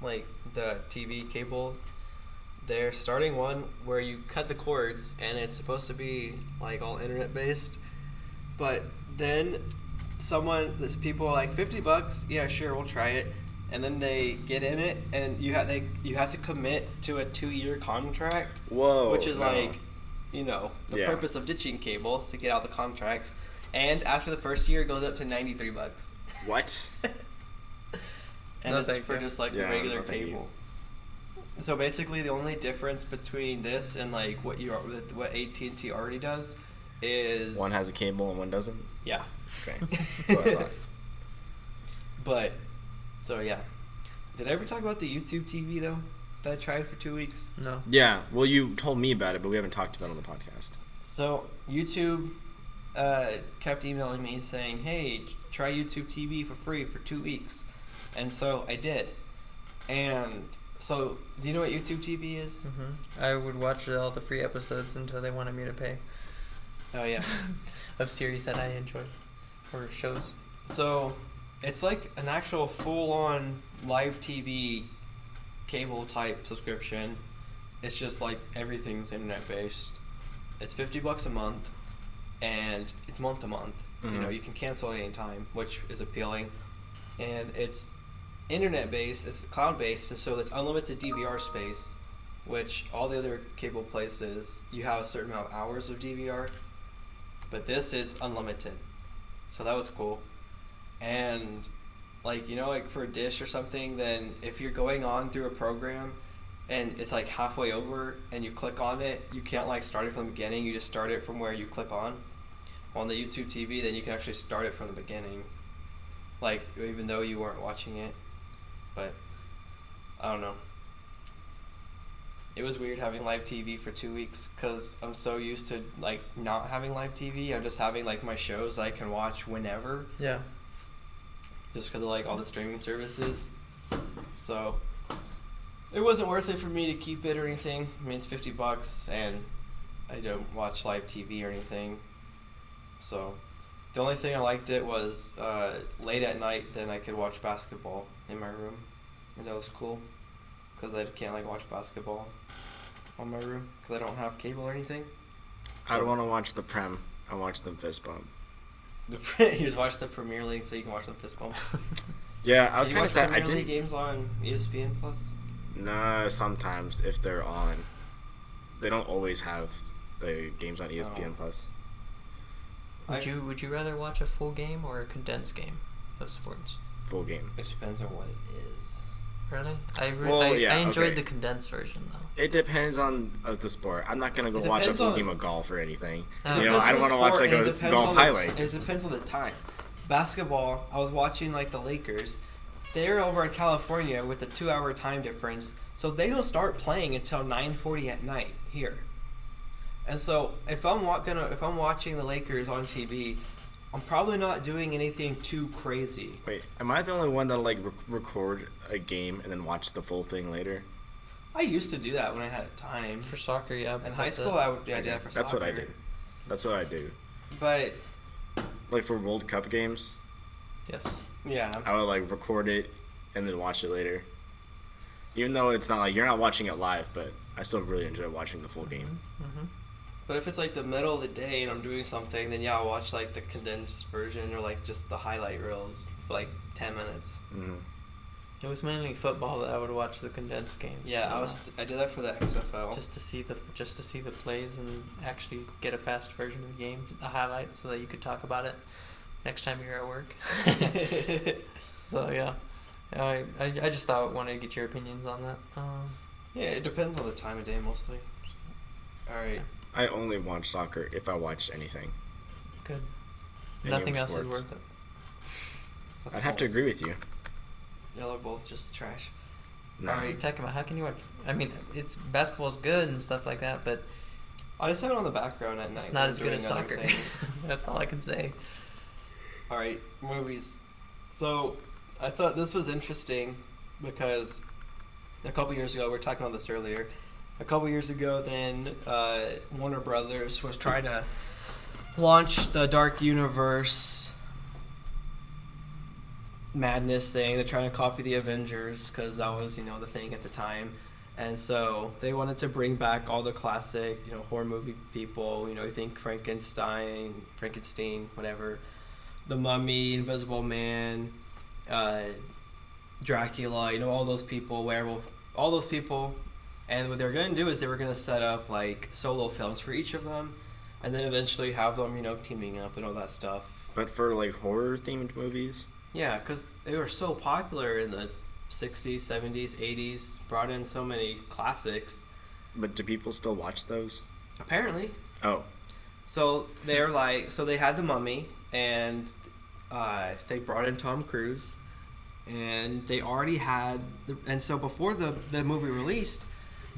like the TV cable. They're starting one where you cut the cords, and it's supposed to be like all internet based. But then people are like $50. Yeah, sure, we'll try it. And then they get in it, and you have to commit to a 2-year contract. Whoa. Which is no. like, the Yeah. purpose of ditching cables to get out the contracts. And after the first year, it goes up to $93. What? And No, it's thank for you. just like Yeah, the regular no, thank you. cable. So basically, the only difference between this and like what AT&T already does is One has a cable and one doesn't? yeah. Okay. That's what I thought. But so yeah, did I ever talk about the YouTube TV though that I tried for 2 weeks? No. Yeah, well, you told me about it, but we haven't talked about it on the podcast. So YouTube kept emailing me saying, "Hey, try YouTube TV for free for 2 weeks," and so I did. And so, do you know what YouTube TV is? I would watch all the free episodes until they wanted me to pay. Oh yeah. Of series that I enjoy. Or shows. So, it's like an actual full-on live TV cable type subscription. It's just like everything's internet based. It's $50 a month, and it's month to month. Mhm. You can cancel at any time, which is appealing. And it's internet based. It's cloud based, so it's unlimited DVR space. Which all the other cable places, you have a certain amount of hours of DVR, but this is unlimited. So that was cool. And like for a dish or something, then if you're going on through a program and it's like halfway over and you click on it, you can't like start it from the beginning, you just start it from where you click on the YouTube TV. Then you can actually start it from the beginning, like even though you weren't watching it. But I don't know, it was weird having live TV for 2 weeks because I'm so used to like not having live TV. I'm just having like my shows I can watch whenever, Yeah. just because of like all the streaming services. So it wasn't worth it for me to keep it or anything. I mean, it's $50 and I don't watch live TV or anything. So the only thing I liked it was late at night, then I could watch basketball in my room, and that was cool because I can't like watch basketball on my room because I don't have cable or anything. I don't want to watch the Prem. I watch them fist bump. You just watch the Premier League so you can watch them fist bump. Yeah, I was Do you kind of watch sad. I Premier League did. games on ESPN Plus. No, sometimes if they're on, they don't always have the games on ESPN Plus. Would you rather watch a full game or a condensed game of sports? Full game. It depends on what it is. Really? Well, I enjoyed okay. the condensed version though. It depends on the sport. I'm not gonna go watch a full game of golf or anything. You know, Depends I on don't the want to watch sport, like and it a depends golf on the highlights. It depends on the time. Basketball, I was watching like the Lakers. They're over in California with a 2-hour time difference, so they don't start playing until 9:40 at night here. And so if I'm watching the Lakers on TV, I'm probably not doing anything too crazy. Wait, am I the only one that like record a game and then watch the full thing later? I used to do that when I had time. For soccer, yeah. In high school, I would do that for That's soccer. what I do. That's what I do. But Like for World Cup games, Yes. yeah, I would like record it and then watch it later. Even though it's not like you're not watching it live, but I still really enjoy watching the full game. Mm-hmm. but if it's like the middle of the day and I'm doing something, then yeah, I'll watch like the condensed version or like just the highlight reels for like 10 minutes. Mm-hmm. It was mainly football that I would watch the condensed games. Yeah, I did that for the XFL. just to see the plays and actually get a fast version of the game, a highlight, so that you could talk about it next time you're at work. So yeah, I just wanted to get your opinions on that. Yeah, it depends on the time of day mostly. All right. I only watch soccer if I watch anything. Good. Any Nothing of else is sports. worth it. That's I'd have to false. agree with you. Y'all are both just trash. Nah. Alright. Takuma, how can you watch? I mean, basketball's good and stuff like that, but I just have it on the background at night. it's not when as I'm good as doing other soccer. things. That's all I can say. All right, movies. So I thought this was interesting because a couple years ago, we were talking about this earlier. A couple years ago, then Warner Brothers was trying to launch the Dark Universe madness thing. They're trying to copy the Avengers because that was, the thing at the time. And so they wanted to bring back all the classic, horror movie people. You think Frankenstein, whatever. The Mummy, Invisible Man, Dracula, all those people, Werewolf, all those people. And what they were going to do is they were going to set up like solo films for each of them, and then eventually have them, teaming up and all that stuff. But for like horror themed movies? Yeah, because they were so popular in the 60s, 70s, 80s, brought in so many classics. But do people still watch those? Apparently. Oh. So they had the Mummy, and they brought in Tom Cruise, and they already had, and so before the movie released,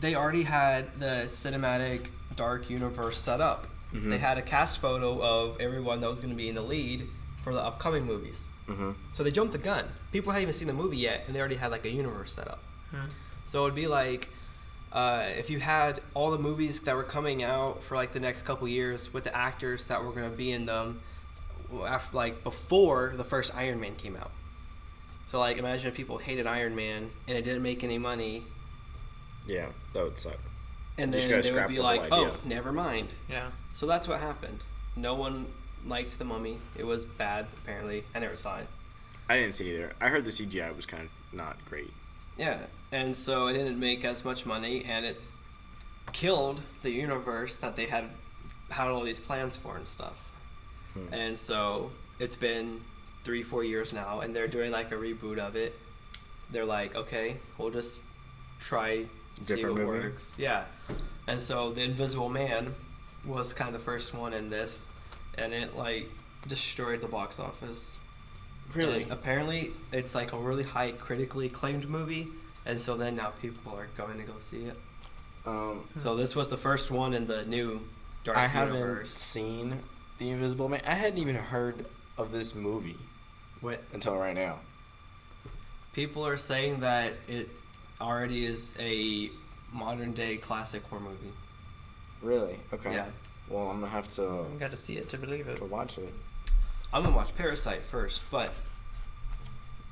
they already had the cinematic Dark Universe set up. Mm-hmm. They had a cast photo of everyone that was going to be in the lead for the upcoming movies. Mm-hmm. So they jumped the gun. People hadn't even seen the movie yet, and they already had like a universe set up. So it would be like if you had all the movies that were coming out for like the next couple years with the actors that were going to be in them, after, like before the first Iron Man came out. So like imagine if people hated Iron Man and it didn't make any money. Yeah, that would suck. And You just then gotta they would scrap be the like, whole idea. oh, never mind. Yeah. So that's what happened. No one liked The Mummy. It was bad, apparently. I never saw it. I didn't see it either. I heard the CGI was kind of not great. Yeah, and so it didn't make as much money, and it killed the universe that they had all these plans for and stuff. And so it's been 3-4 years now, and they're doing like a reboot of it. They're like, okay, we'll just try see Different what movie? works. Yeah, and so the Invisible Man was kind of the first one in this, and it like destroyed the box office. Really? And apparently, it's like a really high critically acclaimed movie, and so then now people are going to go see it. So this was the first one in the new Dark I haven't Universe. seen The Invisible Man. I hadn't even heard of this movie What until right now. people are saying that it already is a modern day classic horror movie. Really? Okay. Yeah. Well, I'm gonna have to You got to see it to believe it. watch it. I'm gonna watch Parasite first, but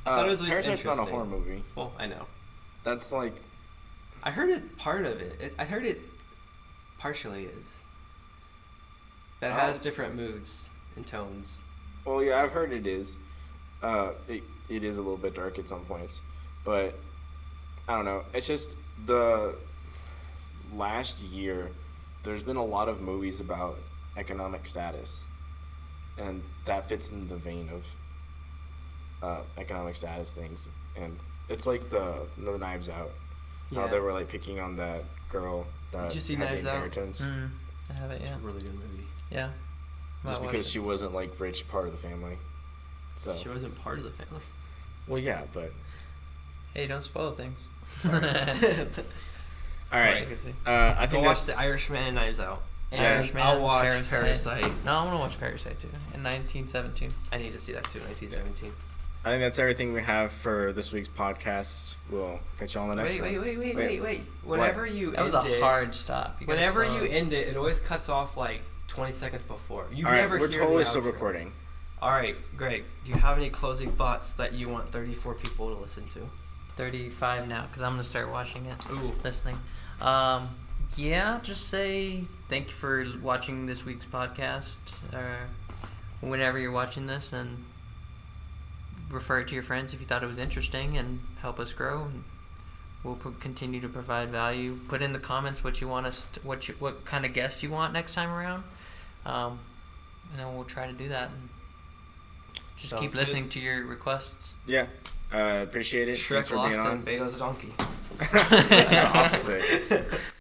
I thought it was at least Parasite's not a interesting. horror movie. Well, I know. That's like I heard it part of it. I heard it partially is. That has different moods and tones. Well, yeah, I've heard it is. It is a little bit dark at some points, but I don't know. It's just the last year, there's been a lot of movies about economic status, and that fits in the vein of economic status things. And It's like the Knives Out. How they were like picking on that girl that Did you see had Knives the Out? inheritance. I have it. It's Yeah. a really good movie. Yeah. Just because she wasn't like rich part of the family. So. She wasn't part of the family. Well, yeah, but. Hey, don't spoil things. All right. I think watch The Irishman and Knives Out. And Irishman, I'll watch Parasite. No, I want to watch Parasite too. In 1917. I need to see that too. 1917. I think that's everything we have for this week's podcast. We'll catch you on the next one. Wait. Whenever you that was end a hard stop. Whenever you end it, it always cuts off like 20 seconds before. You all right, never we're hear totally the still outro. recording. All right, Greg, do you have any closing thoughts that you want 34 people to listen to? 35 now, because I'm going to start watching it. Ooh. Listening. Yeah, just say thank you for watching this week's podcast. Whenever you're watching this, and refer it to your friends if you thought it was interesting, and help us grow. And we'll continue to provide value. Put in the comments what you want us to, what kind of guest you want next time around, and then we'll try to do that. And just keep listening to your requests. Yeah, appreciate it. Shrek Thanks for being lost on. and Beto's a donkey. That's the opposite.